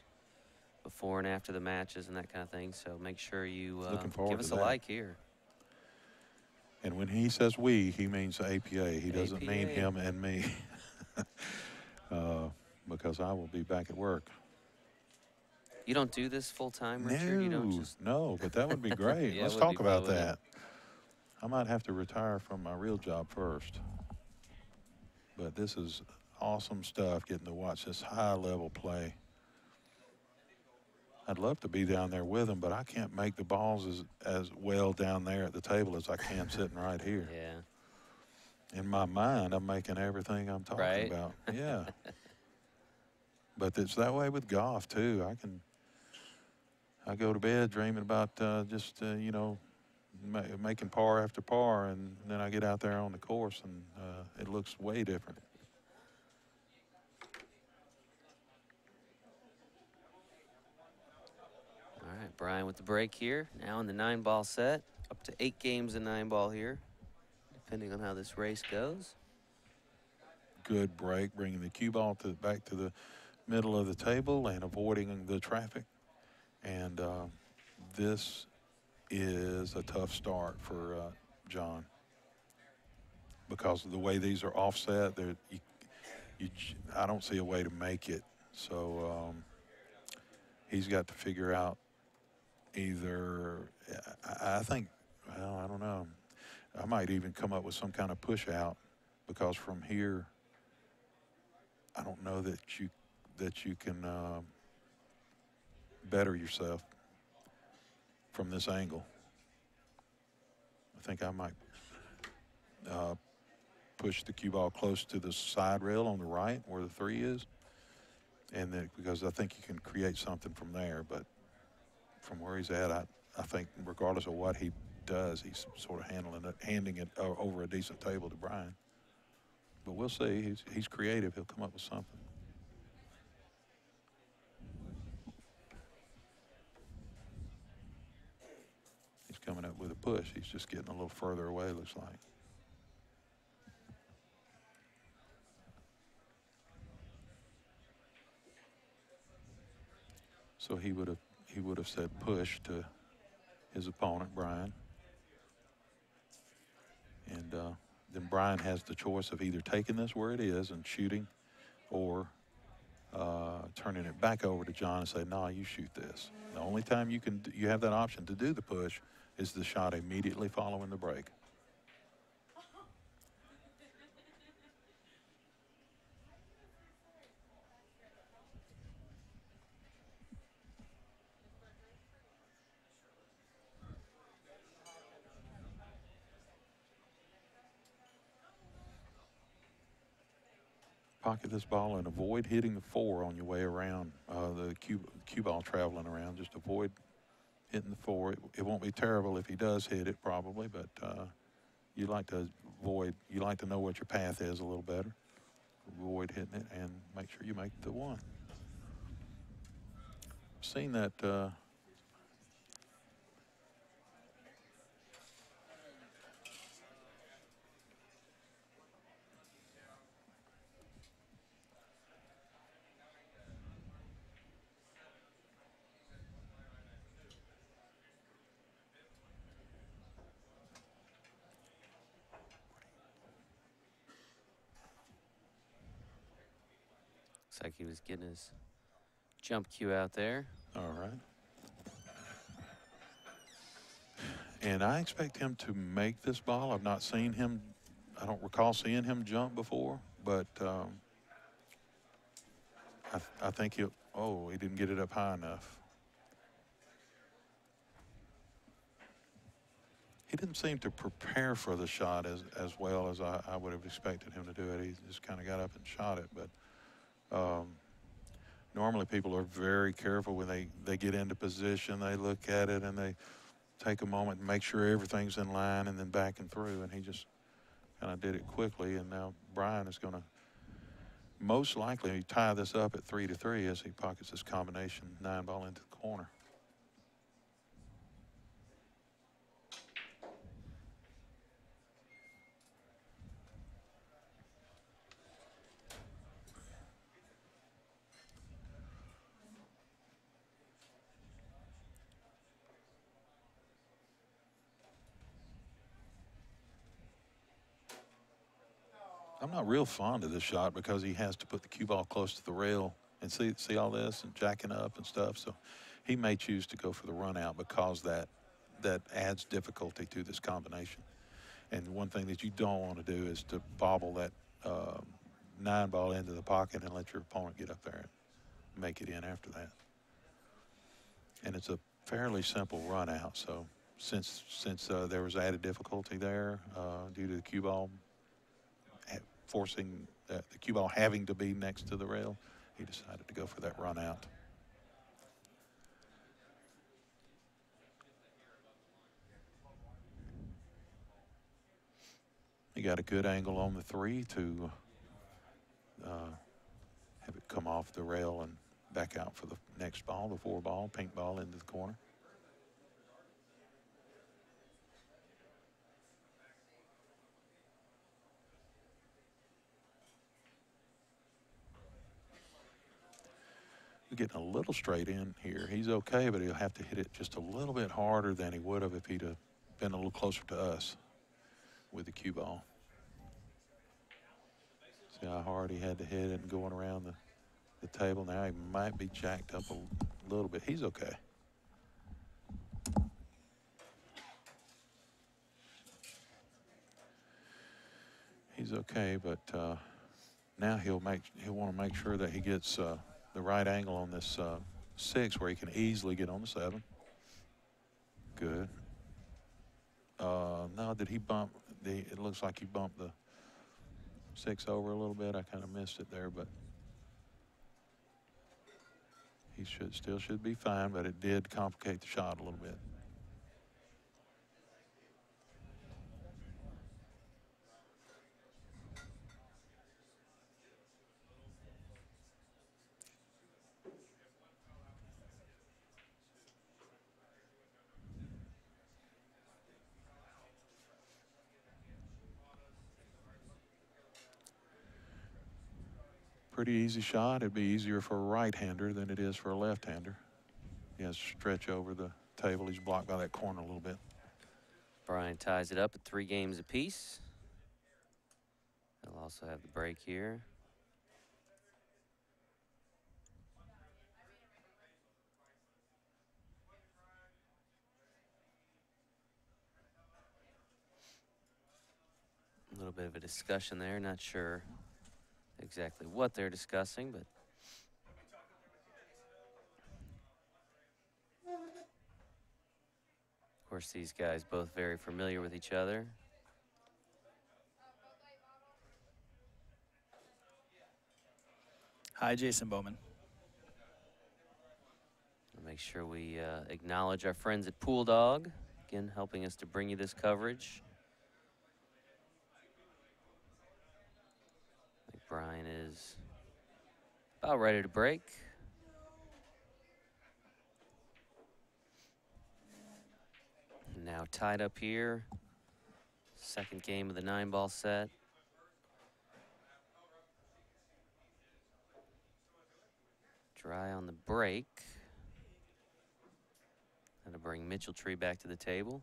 before and after the matches and that kind of thing. So make sure you give us a like here. And when he says we, he means APA. He doesn't APA. mean him and me. Because I will be back at work. You don't do this full time, Richard? You don't just... No, but that would be great. Yeah, Let's talk about that. I might have to retire from my real job first. But this is awesome stuff, getting to watch this high-level play. I'd love to be down there with them, but I can't make the balls as well down there at the table as I can sitting right here. Yeah. In my mind, I'm making everything I'm talking about. Yeah. But it's that way with golf, too. I go to bed dreaming about you know, making par after par, and then I get out there on the course, and it looks way different. All right, Brian with the break here. Now in the 9-ball set. Up to 8 games in 9-ball here, depending on how this race goes. Good break, bringing the cue ball back to the middle of the table and avoiding the traffic. And this is a tough start for John because of the way these are offset. I don't see a way to make it. So he's got to figure out either, I think, well, I don't know. I might even come up with some kind of push out because from here, I don't know that you can better yourself from this angle. I think I might push the cue ball close to the side rail on the right where the 3 is, and then because I think you can create something from there. But from where he's at, I think regardless of what he does, he's sort of handing it over a decent table to Brian. But we'll see. He's creative. He'll come up with something. He's coming up with a push. He's just getting a little further away, looks like. So he would have said push to his opponent, Brian. And then Brian has the choice of either taking this where it is and shooting, or turning it back over to John and say, "No, you shoot this." The only time you have that option to do the push is the shot immediately following the break. Pocket this ball and avoid hitting the 4 on your way around, the cue ball traveling around. Just avoid hitting the 4. It won't be terrible if he does hit it, probably, but you like to know what your path is a little better. Avoid hitting it and make sure you make the 1. seen that. Looks like he was getting his jump cue out there. All right. And I expect him to make this ball. I've not seen him. I don't recall seeing him jump before, but I think he'll. Oh, he didn't get it up high enough. He didn't seem to prepare for the shot as well as I would have expected him to do it. He just kind of got up and shot it. But normally people are very careful when they get into position. They look at it and they take a moment and make sure everything's in line and then back and through. And he just kind of did it quickly. And now Brian is going to most likely tie this up at 3-3 as he pockets this combination 9-ball into the corner. I'm not real fond of this shot because he has to put the cue ball close to the rail and see all this and jacking up and stuff. So he may choose to go for the run out because that adds difficulty to this combination. And one thing that you don't want to do is to bobble that 9-ball into the pocket and let your opponent get up there and make it in after that. And it's a fairly simple run out. So since there was added difficulty there due to the cue ball forcing the cue ball having to be next to the rail, he decided to go for that run out. He got a good angle on the 3 to have it come off the rail and back out for the next ball, the 4-ball, pink ball into the corner. Getting a little straight in here. He's okay, but he'll have to hit it just a little bit harder than he would have if he'd have been a little closer to us with the cue ball. See how hard he had to hit it and going around the table. Now he might be jacked up a little bit. He's okay. He's okay, but now he'll want to make sure that he gets the right angle on this 6 where he can easily get on the 7. Good. No, did he bump it looks like he bumped the 6 over a little bit. I kind of missed it there, but he still should be fine, but it did complicate the shot a little bit. Pretty easy shot. It'd be easier for a right-hander than it is for a left-hander. He has to stretch over the table. He's blocked by that corner a little bit. Brian ties it up at 3 games apiece. They'll also have the break here. A little bit of a discussion there. Not sure exactly what they're discussing, but of course these guys both very familiar with each other. Hi, Jason Bowman. I'll make sure we acknowledge our friends at Pool Dog, again helping us to bring you this coverage. I think Brian is about ready to break. Now tied up here. Second game of the 9-ball set. Dry on the break. That'll bring Mitcheltree back to the table.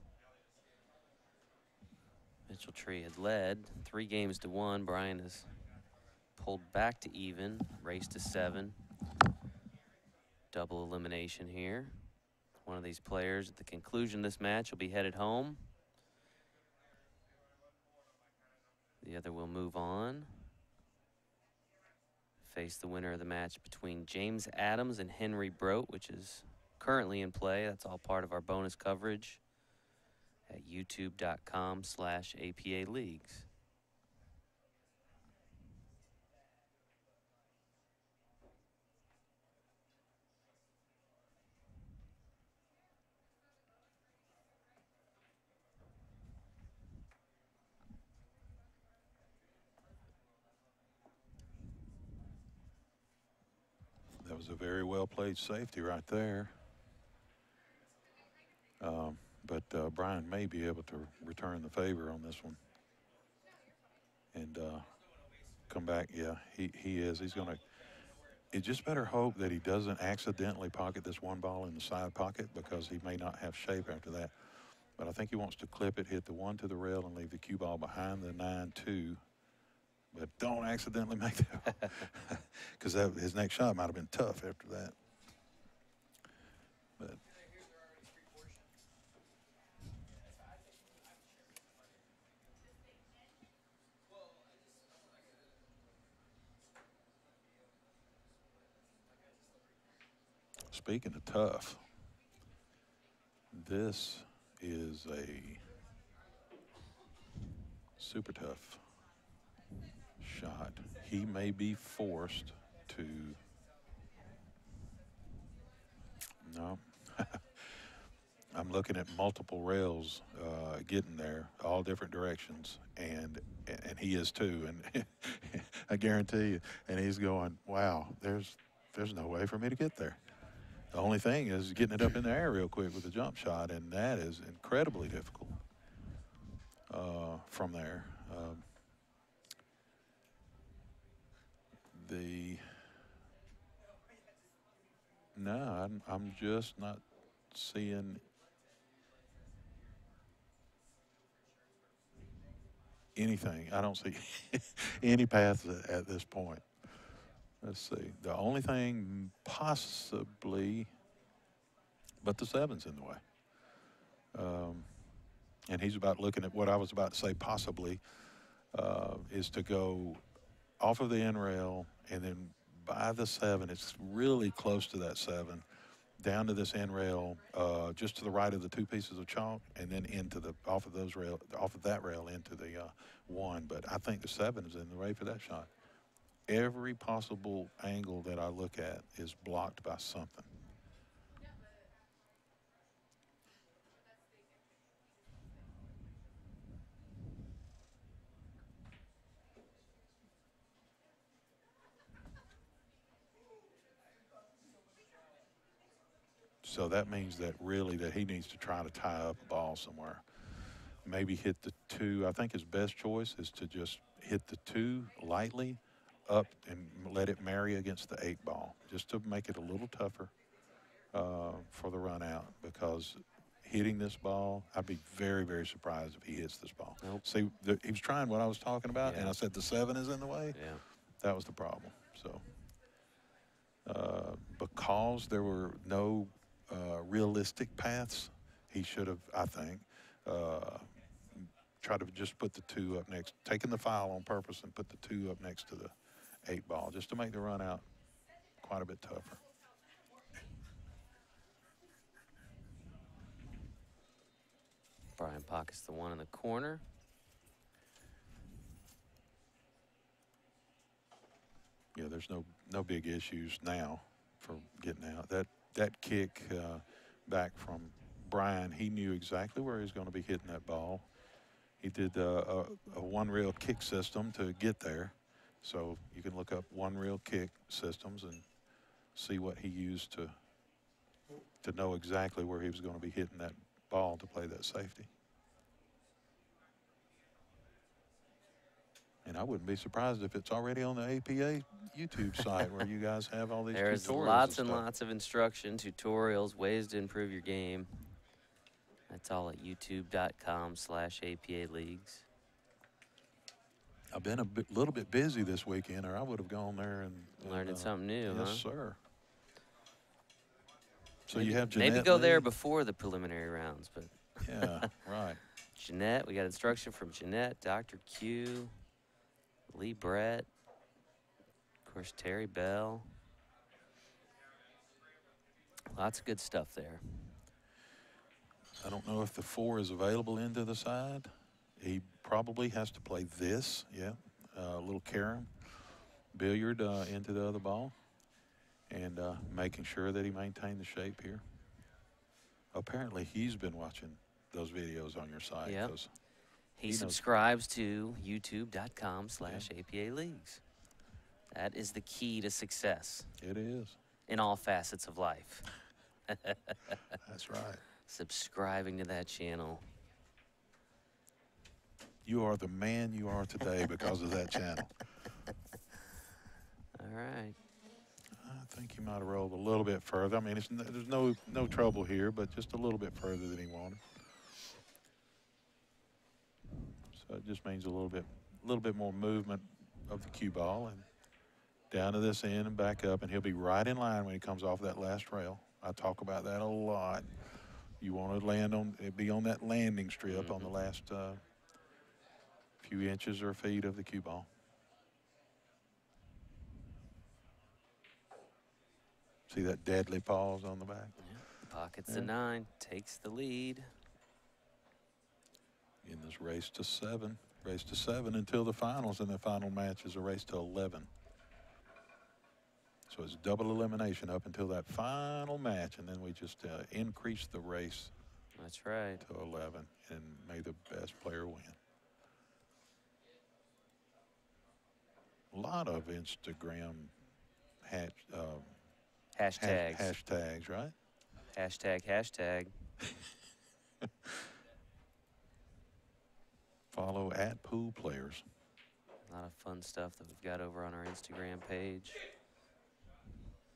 Mitcheltree had led 3-1. Brian has pulled back to even, race to 7. Double elimination here. One of these players at the conclusion of this match will be headed home. The other will move on. Face the winner of the match between James Adams and Henry Brote, which is currently in play. That's all part of our bonus coverage at youtube.com/APA Leagues. That was a very well played safety right there. But Brian may be able to return the favor on this one and come back. Yeah, he is. He's going to. You just better hope that he doesn't accidentally pocket this one ball in the side pocket, because he may not have shape after that. But I think he wants to clip it, hit the 1 to the rail, and leave the cue ball behind the 9-2. But don't accidentally make that, because his next shot might have been tough after that. But speaking of tough, this is a super tough shot. He may be forced to. No. I'm looking at multiple rails getting there, all different directions, and he is too. And I guarantee you, and he's going, wow, there's no way for me to get there. The only thing is getting it up in the air real quick with a jump shot, and that is incredibly difficult from there. No, I'm just not seeing anything. I don't see any path at this point. Let's see. The only thing possibly, but the 7's in the way. And he's about looking at what I was about to say possibly, is to go off of the end rail and then by the 7. It's really close to that 7. Down to this end rail, just to the right of the 2 pieces of chalk, and then into the off of that rail into the 1. But I think the 7 is in the way for that shot. Every possible angle that I look at is blocked by something. So that means that really that he needs to try to tie up a ball somewhere. Maybe hit the 2. I think his best choice is to just hit the 2 lightly up and let it marry against the 8 ball, just to make it a little tougher for the run out, because hitting this ball, I'd be very, very surprised if he hits this ball. Nope. See, he was trying what I was talking about, Yeah. and I said the 7 is in the way. Yeah. That was the problem. So because there were no realistic paths, he should have, I think, tried to just put the 2 up next, taken the foul on purpose and put the 2 up next to the 8 ball, just to make the run out quite a bit tougher. Brian pockets the 1 in the corner. Yeah, there's no big issues now for getting out. That kick back from Brian, he knew exactly where he was going to be hitting that ball. He did a one-reel kick system to get there. So you can look up one-reel kick systems and see what he used to know exactly where he was going to be hitting ball to play that safety. And I wouldn't be surprised if it's already on the APA YouTube site where you guys have all these There's tutorials lots and and stuff. lots of instruction, tutorials, ways to improve your game. That's all at youtube.com/APA leagues. I've been a little bit busy this weekend, or I would have gone there and Learning something new, yes, huh? sir. So Maybe, you have maybe Jeanette go there Lee. before the preliminary rounds, but Yeah, right. Jeanette, we got instruction from Jeanette, Dr. Q, Lee Brett, of course, Terry Bell. Lots of good stuff there. I don't know if the 4 is available into the side. He probably has to play this, yeah. A little carom, billiard into the other ball, and making sure that he maintained the shape here. Apparently, he's been watching those videos on your site. Yep. 'Cause He knows. subscribes to youtube.com/APA leagues. That is the key to success It is. in all facets of life. That's right. Subscribing to that channel. You are the man you are today because of that channel. All right. I think he might have rolled a little bit further. I mean, there's no trouble here, but just a little bit further than he wanted. So it just means a little bit more movement of the cue ball and down to this end and back up, and he'll be right in line when he comes off that last rail. I talk about that a lot. You want to be on that landing strip on the last few inches or feet of the cue ball. See that deadly pause on the back? Yeah. Pockets the 9, takes the lead. In this race to 7 until the finals, and the final match is a race to 11. So it's double elimination up until that final match, and then we just increase the race. That's right. To 11, and may the best player win. A lot of Instagram Hashtags. hashtags, right? Hashtag. Follow @poolplayers. A lot of fun stuff that we've got over on our Instagram page.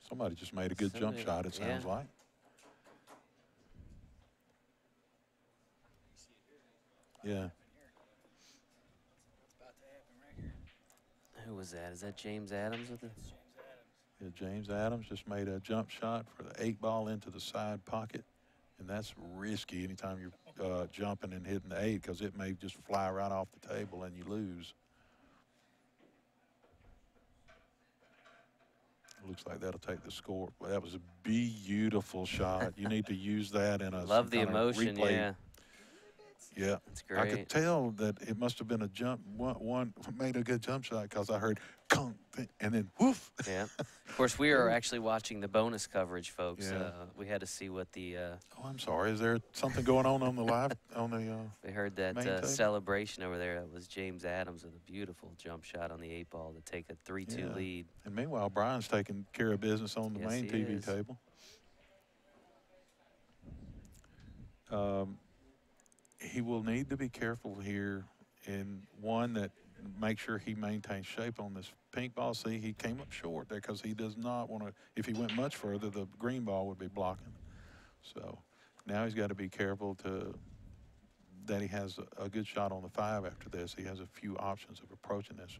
Somebody just made a good jump shot, it sounds like. Yeah. It's about to happen right here. Who was that? Is that James Adams with it? Yeah, James Adams just made a jump shot for the 8 ball into the side pocket, and that's risky anytime you're jumping and hitting the 8, because it may just fly right off the table and you lose. Looks like that'll take the score. Well, that was a beautiful shot. You need to use that in a Love the emotion, replay. yeah. Yeah, That's great. I could tell that it must have been a jump. One made a good jump shot because I heard "Kong," and then woof. Yeah. Of course, we are actually watching the bonus coverage, folks. Yeah. We had to see what the. Oh, I'm sorry. Is there something going on the live on the? We heard main that table? celebration over there. That was James Adams with a beautiful jump shot on the 8 ball to take a 3-2 Yeah. lead. And meanwhile, Brian's taking care of business on the Yes, main he TV is. table. He will need to be careful here, and one that make sure he maintains shape on this pink ball. See, he came up short there because he does not want to. If he went much further, the green ball would be blocking. So now he's got to be careful that he has a good shot on the 5 after this. He has a few options of approaching this.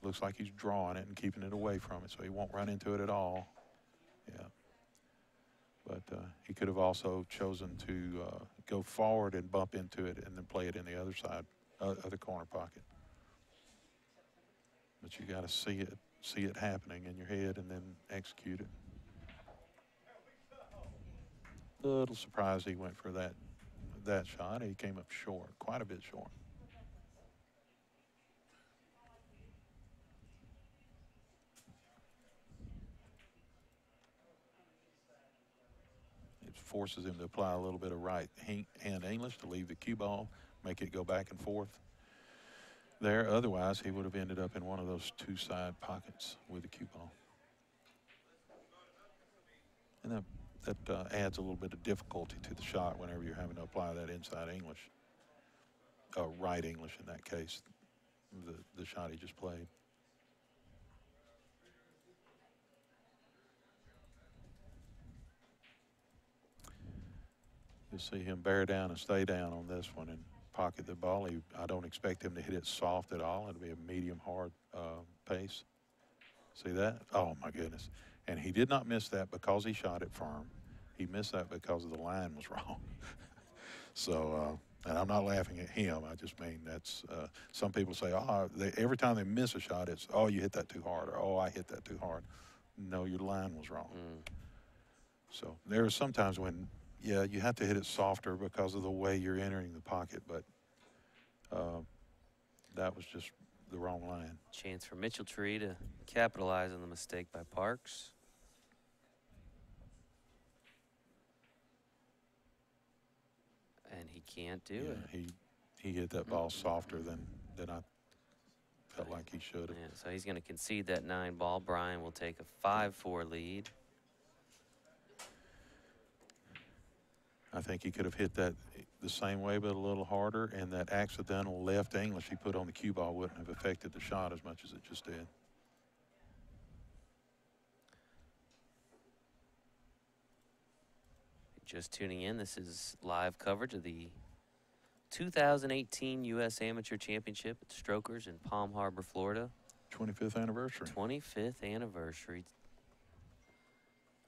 Looks like he's drawing it and keeping it away from it, so he won't run into it at all. Yeah. But he could have also chosen to go forward and bump into it and then play it in the other side, other corner pocket. But you got to see it happening in your head and then execute it. Little surprised he went for that shot. He came up short, quite a bit short. It forces him to apply a little bit of right hand English to leave the cue ball, make it go back and forth there. Otherwise, he would have ended up in one of those 2 side pockets with the cue ball. And adds a little bit of difficulty to the shot whenever you're having to apply that inside English, right English in that case, the shot he just played. You'll see him bear down and stay down on this one and pocket the ball. I don't expect him to hit it soft at all. It'll be a medium hard pace. See that? Oh my goodness. And he did not miss that because he shot it firm. He missed that because the line was wrong. So, and I'm not laughing at him. I just mean that's, some people say, oh, every time they miss a shot, it's, oh, you hit that too hard, or oh, I hit that too hard. No, your line was wrong. So there are some times when, yeah, you have to hit it softer because of the way you're entering the pocket, but that was just the wrong line. Chance for Mitcheltree to capitalize on the mistake by Parks. And he can't do it. He hit that ball softer than I felt like he should have. Yeah, so he's going to concede that 9 ball. Brian will take a 5-4 lead. I think he could have hit that the same way, but a little harder, and that accidental left English he put on the cue ball wouldn't have affected the shot as much as it just did. Just tuning in, this is live coverage of the 2018 U.S. Amateur Championship at Strokers in Palm Harbor, Florida. 25th anniversary. 25th anniversary.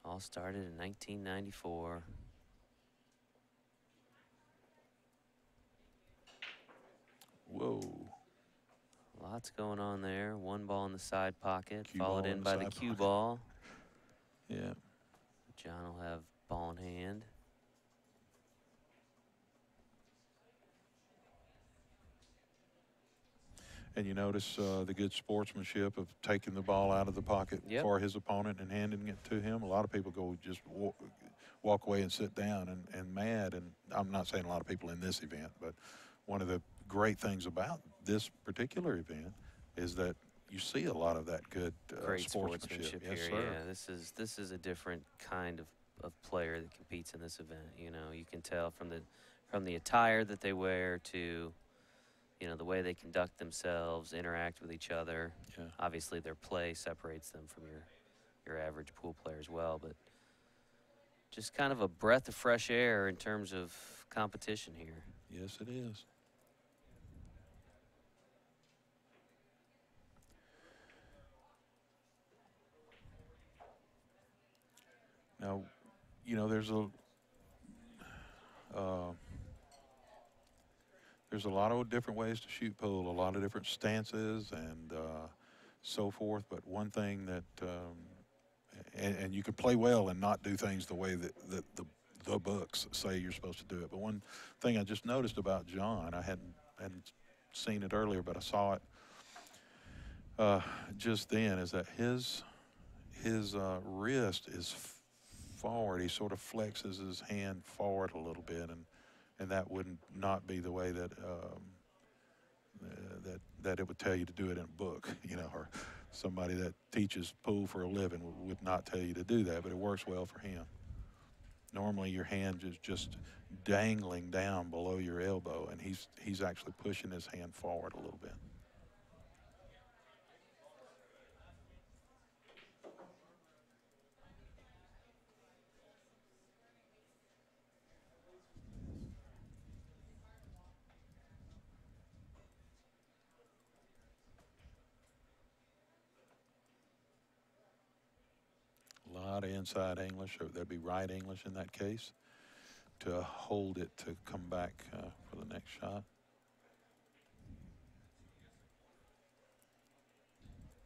All started in 1994. Whoa. Lots going on there. 1 ball in the side pocket, Cue followed ball in in by the the side cue pocket. ball. Yeah. John will have ball in hand. And you notice the good sportsmanship of taking the ball out of the pocket for his opponent and handing it to him. A lot of people go just walk away and sit down and mad. And I'm not saying a lot of people in this event, but one of the great things about this particular event is that you see a lot of that good Great sportsmanship. here. Yes, sir. Yeah, this is a different kind of player that competes in this event. You know, you can tell from the attire that they wear to, you know, the way they conduct themselves, interact with each other. Yeah. Obviously, their play separates them from your average pool player as well, but just kind of a breath of fresh air in terms of competition here. Yes, it is. Now, you know, there's a lot of different ways to shoot pool, a lot of different stances and so forth. But one thing that, and you can play well and not do things the way that the books say you're supposed to do it. But one thing I just noticed about John, I hadn't seen it earlier, but I saw it just then, is that his wrist is forward. He sort of flexes his hand forward a little bit, and that would not be the way that that it would tell you to do it in a book, you know, or somebody that teaches pool for a living would not tell you to do that, but it works well for him. Normally your hand is just dangling down below your elbow, and he's actually pushing his hand forward a little bit. A lot of inside English, or there'd be right English in that case, to hold it to come back for the next shot.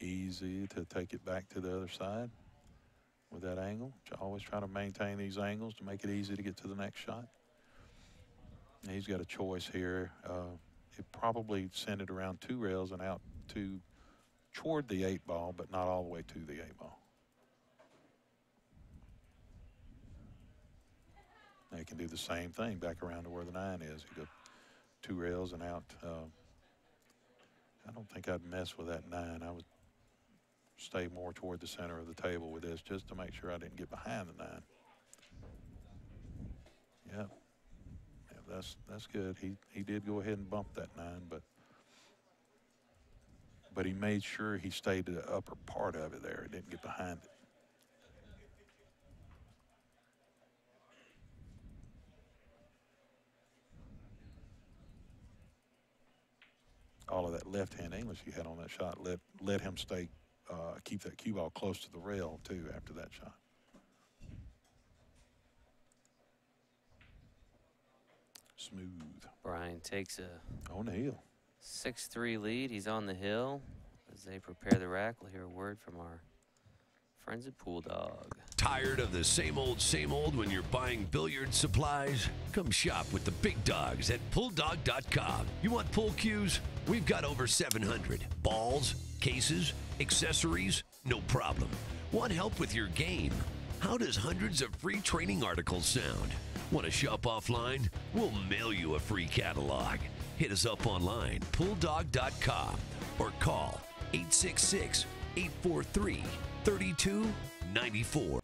Easy to take it back to the other side with that angle. Always try to maintain these angles to make it easy to get to the next shot. And he's got a choice here. He'd probably send it around 2 rails and out toward the 8 ball, but not all the way to the 8 ball. Now you can do the same thing back around to where the 9 is. You go 2 rails and out. I don't think I'd mess with that 9. I would stay more toward the center of the table with this just to make sure I didn't get behind the 9. Yeah. Yeah, that's good. He did go ahead and bump that 9, but he made sure he stayed to the upper part of it there. He didn't get behind it. All of that left-hand English he had on that shot let him stay, keep that cue ball close to the rail, too, after that shot. Smooth. Brian takes a On the hill. 6-3 lead. He's on the hill. As they prepare the rack, we'll hear a word from our friends at Pool Dog. Tired of the same old when you're buying billiard supplies? Come shop with the big dogs at PoolDog.com. You want pool cues? We've got over 700. Balls, cases, accessories, no problem. Want help with your game? How does hundreds of free training articles sound? Want to shop offline? We'll mail you a free catalog. Hit us up online, PoolDog.com, or call 866-843-3294.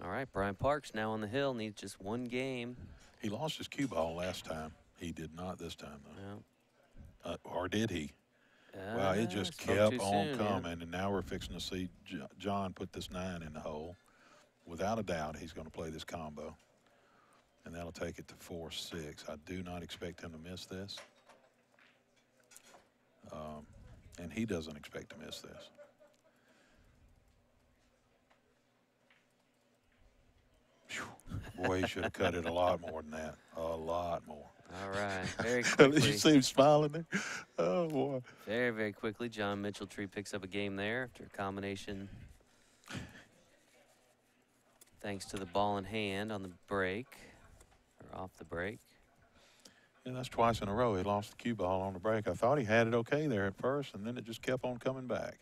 All right, Brian Parks now on the hill, needs just one game. He lost his cue ball last time. He did not this time, though. Yeah. Or did he? Well, it just spoke kept too on soon, coming, and now we're fixing to see John put this 9 in the hole. Without a doubt, he's going to play this combo, and that'll take it to 4-6. I do not expect him to miss this, and he doesn't expect to miss this. Boy, he should have cut it a lot more than that. A lot more. All right, very quickly. You see him smiling there? Oh, boy. Very, very quickly, John Mitcheltree picks up a game there after a combination. Thanks to the ball in hand on the break, or off the break. Yeah, that's twice in a row he lost the cue ball on the break. I thought he had it okay there at first, and then it just kept on coming back.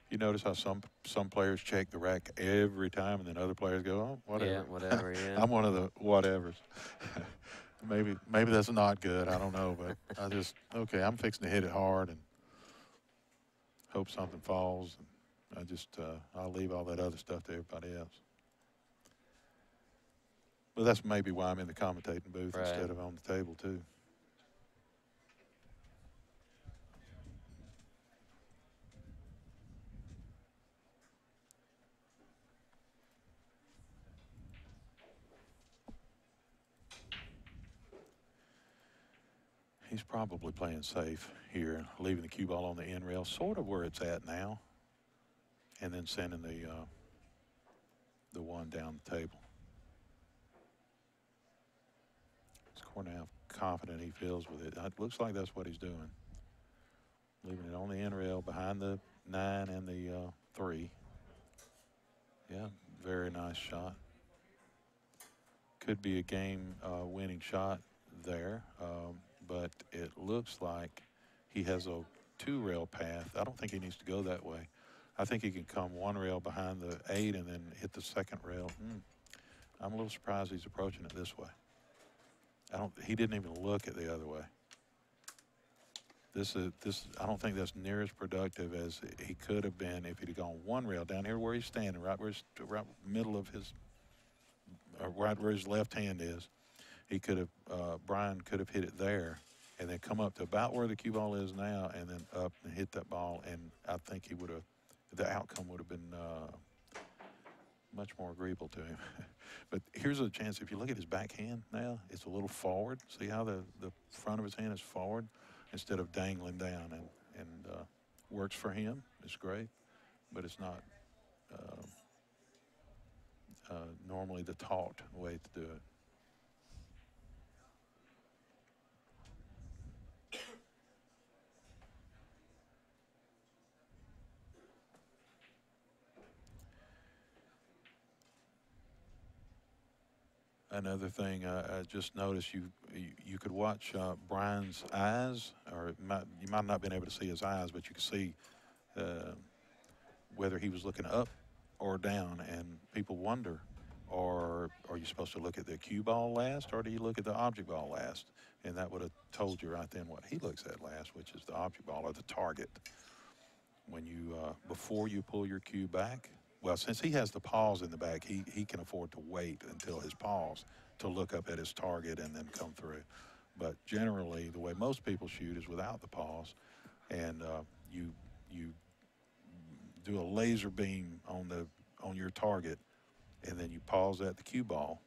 You notice how some players check the rack every time, and then other players go, oh, whatever. Yeah, whatever, yeah. I'm one of the whatevers. maybe that's not good. I don't know, but I just, okay, I'm fixing to hit it hard and hope something falls. And I just, I'll leave all that other stuff to everybody else. But that's maybe why I'm in the commentating booth Right. instead of on the table, too. He's probably playing safe here, leaving the cue ball on the end rail, sort of where it's at now, and then sending the one down the table. It's according to how confident he feels with it. It looks like that's what he's doing. Leaving it on the end rail behind the 9 and the 3. Yeah, very nice shot. Could be a game winning shot there. But it looks like he has a 2-rail path. I don't think he needs to go that way. I think he can come 1 rail behind the 8 and then hit the 2nd rail. I'm a little surprised he's approaching it this way. He didn't even look at the other way. I don't think that's near as productive as he could have been if he'd have gone 1 rail down here where he's standing, right middle of his, right where his left hand is. He could have, Brian could have hit it there and then come up to about where the cue ball is now and then up and hit that ball. And I think he would have, the outcome would have been much more agreeable to him. But here's a chance. If you look at his backhand now, it's a little forward. See how the front of his hand is forward instead of dangling down, and works for him. It's great, but it's not normally the taught way to do it. Another thing I just noticed, you could watch Brian's eyes, or you might not have been able to see his eyes, but you could see whether he was looking up or down. And people wonder, or are you supposed to look at the cue ball last, or do you look at the object ball last? And that would have told you right then what he looks at last, which is the object ball or the target. When you before you pull your cue back, well, since he has the pause in the back, he can afford to wait until his pause to look up at his target and then come through. But generally, the way most people shoot is without the pause, and you do a laser beam on your target, and then you pause at the cue ball,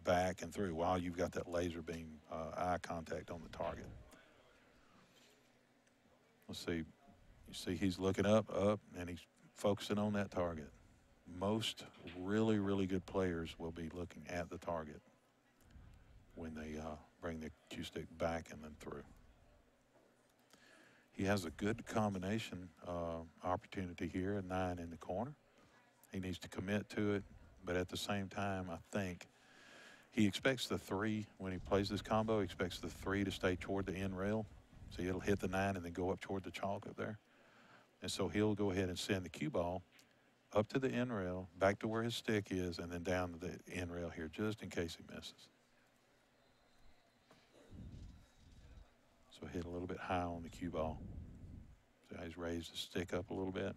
back and through while you've got that laser beam eye contact on the target. Let's see. You see he's looking up, and he's focusing on that target. Most really, really good players will be looking at the target when they bring the cue stick back and then through. He has a good combination opportunity here, a 9 in the corner. He needs to commit to it, but at the same time, I think he expects the 3, when he plays this combo, he expects the 3 to stay toward the end rail. So it'll hit the 9 and then go up toward the chalk up there. And so he'll go ahead and send the cue ball up to the end rail, back to where his stick is, and then down to the end rail here, just in case he misses. So hit a little bit high on the cue ball. So he's raised the stick up a little bit.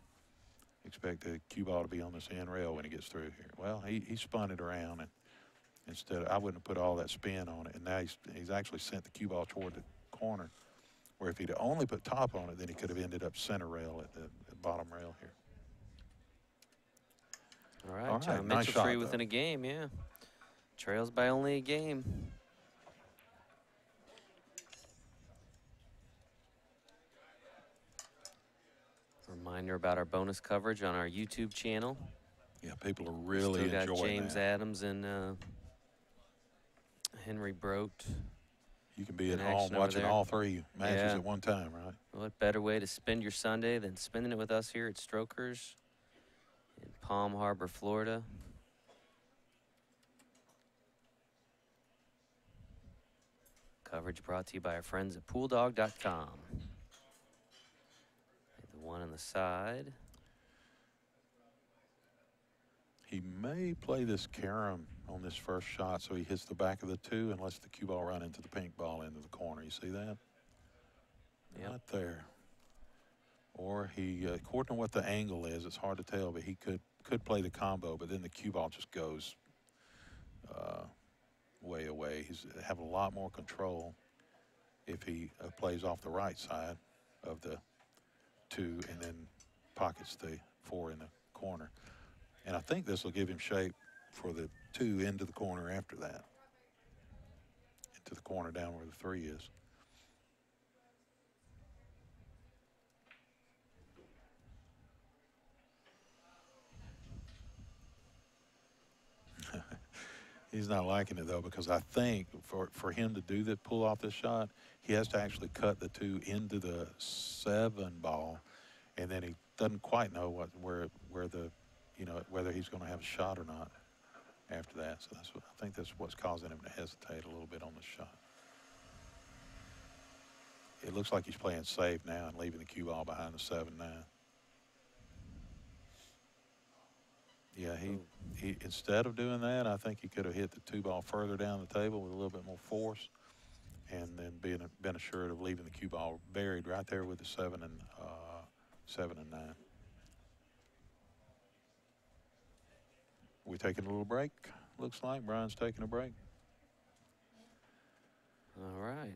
Expect the cue ball to be on this end rail when he gets through here. Well, he spun it around, and instead, I wouldn't have put all that spin on it, and now he's actually sent the cue ball toward the corner, where if he'd only put top on it, then he could have ended up center rail at the bottom rail here. All right, John Mitcheltree within a game, yeah. Trails by only a game. Reminder about our bonus coverage on our YouTube channel. Yeah, people are really enjoying that. Still got James Adams and Henry Brote. You can be at home watching all 3 matches at one time, right? What better way to spend your Sunday than spending it with us here at Strokers in Palm Harbor, Florida. Coverage brought to you by our friends at PoolDog.com. The one on the side. He may play this carom on this first shot, so he hits the back of the 2 and lets the cue ball run into the pink ball into the corner. You see that? Yep. Right there. Or he, according to what the angle is, it's hard to tell, but he could play the combo, but then the cue ball just goes way away. He's have a lot more control if he plays off the right side of the 2 and then pockets the 4 in the corner. And I think this will give him shape for the 2 into the corner after that. Into the corner down where the 3 is. He's not liking it, though, because I think for him to do that, pull off this shot, he has to actually cut the 2 into the 7 ball, and then he doesn't quite know where the, whether he's going to have a shot or not after that. So I think that's what's causing him to hesitate a little bit on the shot. It looks like he's playing safe now and leaving the cue ball behind the 7-9. Yeah, he instead of doing that, I think he could have hit the 2 ball further down the table with a little bit more force, and then been assured of leaving the cue ball buried right there with the 7 and 9. We taking a little break? Looks like Brian's taking a break. All right.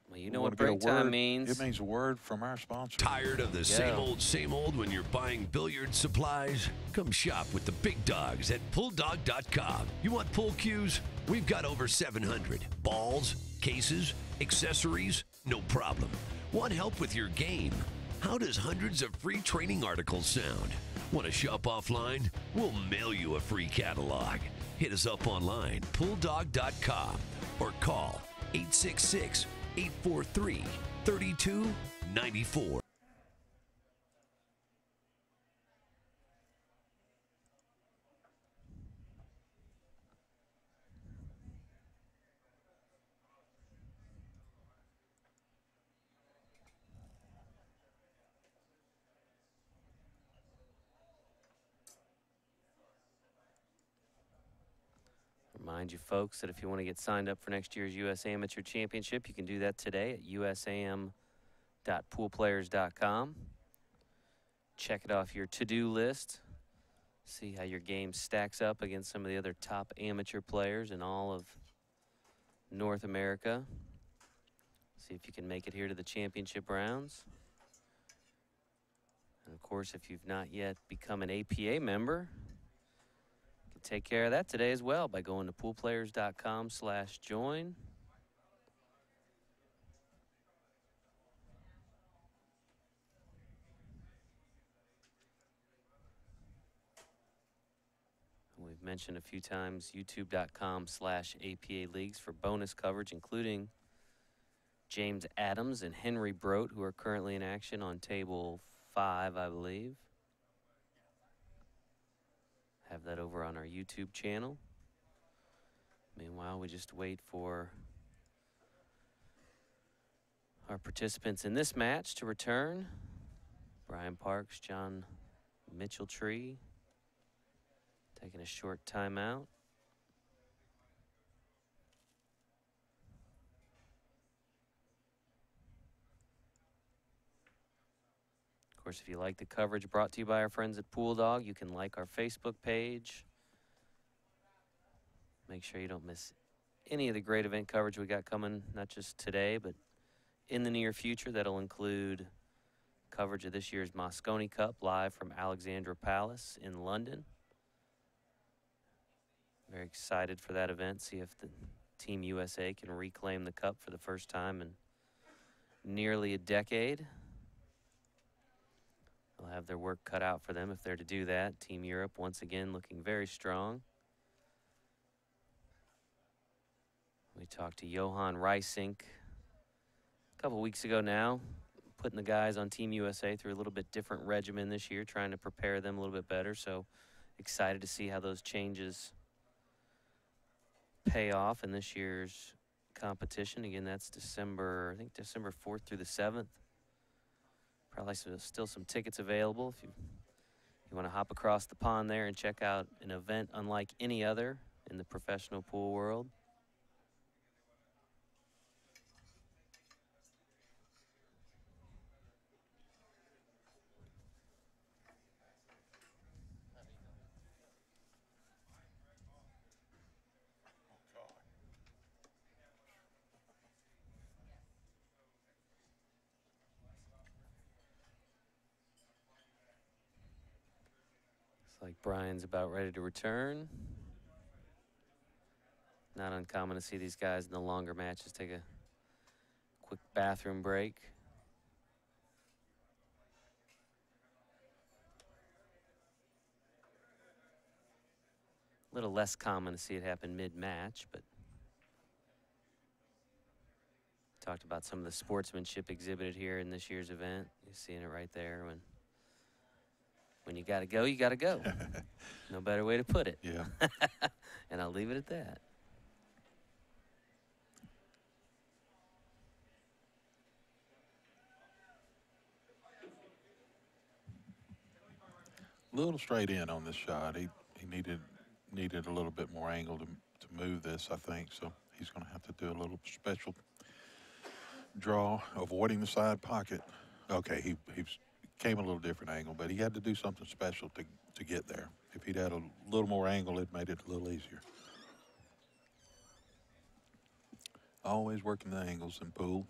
Well, you know what break time means. It means a word from our sponsor. Tired of the same old when you're buying billiard supplies? Come shop with the big dogs at PullDog.com. You want pull cues? We've got over 700. Balls, cases, accessories, no problem. Want help with your game? How does hundreds of free training articles sound? Want to shop offline? We'll mail you a free catalog. Hit us up online, PullDog.com, or call 866-843-3294. Remind you folks that if you want to get signed up for next year's U.S. Amateur Championship, you can do that today at usam.poolplayers.com. Check it off your to-do list. See how your game stacks up against some of the other top amateur players in all of North America. See if you can make it here to the championship rounds. And of course, if you've not yet become an APA member, you can take care of that today as well by going to poolplayers.com/join. We've mentioned a few times youtube.com/APA leagues for bonus coverage, including James Adams and Henry Brote, who are currently in action on table 5, I believe. Have that over on our YouTube channel. Meanwhile, we just wait for our participants in this match to return. Brian Parks, John Mitcheltree, taking a short timeout. Of course, if you like the coverage brought to you by our friends at Pool Dog, you can like our Facebook page. Make sure you don't miss any of the great event coverage we got coming, not just today, but in the near future. That'll include coverage of this year's Moscone Cup live from Alexandra Palace in London. Very excited for that event, see if the Team USA can reclaim the cup for the first time in nearly a decade. They'll have their work cut out for them if they're to do that. Team Europe, once again, looking very strong. We talked to Johan Reisink a couple weeks ago now, putting the guys on Team USA through a little bit different regimen this year, trying to prepare them a little bit better. So excited to see how those changes pay off in this year's competition. Again, that's December, I think December 4th through the 7th. Probably still some tickets available if you want to hop across the pond there and check out an event unlike any other in the professional pool world. Like Brian's about ready to return. Not uncommon to see these guys in the longer matches take a quick bathroom break. A little less common to see it happen mid-match, but talked about some of the sportsmanship exhibited here in this year's event. You're seeing it right there. When you got to go, you got to go. No better way to put it. Yeah. And I'll leave it at that. A little straight in on this shot. He needed a little bit more angle to move this, I think. So he's going to have to do a little special draw, avoiding the side pocket. Okay, he came a little different angle, but he had to do something special to get there. If he'd had a little more angle, it made it a little easier. Always working the angles in pool.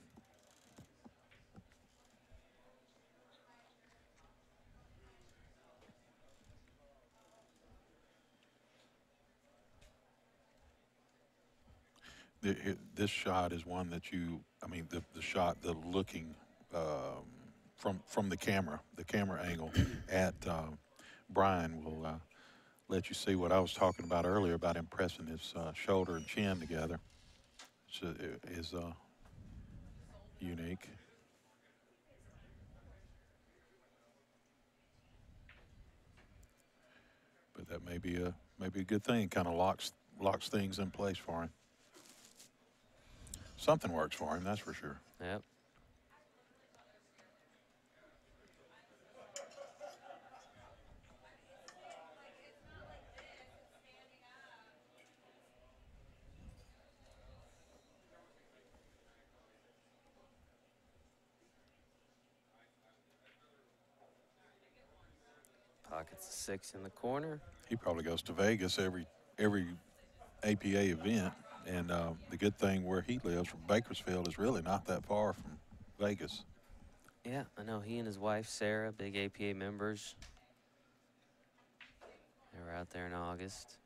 This shot is one that the shot, the looking from the camera angle at Brian will let you see what I was talking about earlier about him pressing his shoulder and chin together. It is unique. But that may be a good thing. Kind of locks things in place for him. Something works for him, that's for sure. Yep. gets the 6 in the corner. He probably goes to Vegas every APA event. And the good thing where he lives from Bakersfield is really not that far from Vegas. Yeah, I know he and his wife, Sarah, big APA members. They were out there in August.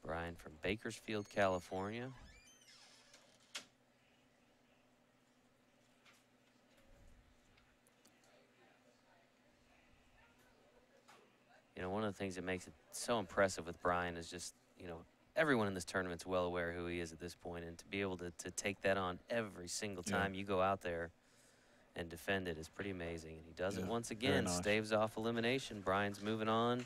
Brian from Bakersfield, California. You know, one of the things that makes it so impressive with Brian is just, you know, everyone in this tournament's well aware who he is at this point, and to be able to take that on every single time you go out there and defend it is pretty amazing. And he does it once again, nice. staves off elimination. Brian's moving on.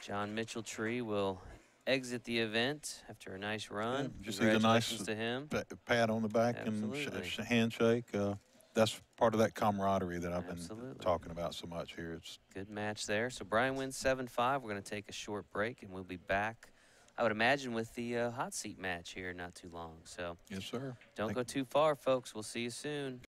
John Mitcheltree will exit the event after a nice run. Yeah, just see the nice to him. pat on the back Absolutely. and handshake. That's part of that camaraderie that I've Absolutely. been talking about so much here. It's Good match there. So Brian wins 7-5. We're going to take a short break, and we'll be back, I would imagine, with the hot seat match here not too long. So yes, sir. don't go too far, folks. We'll see you soon.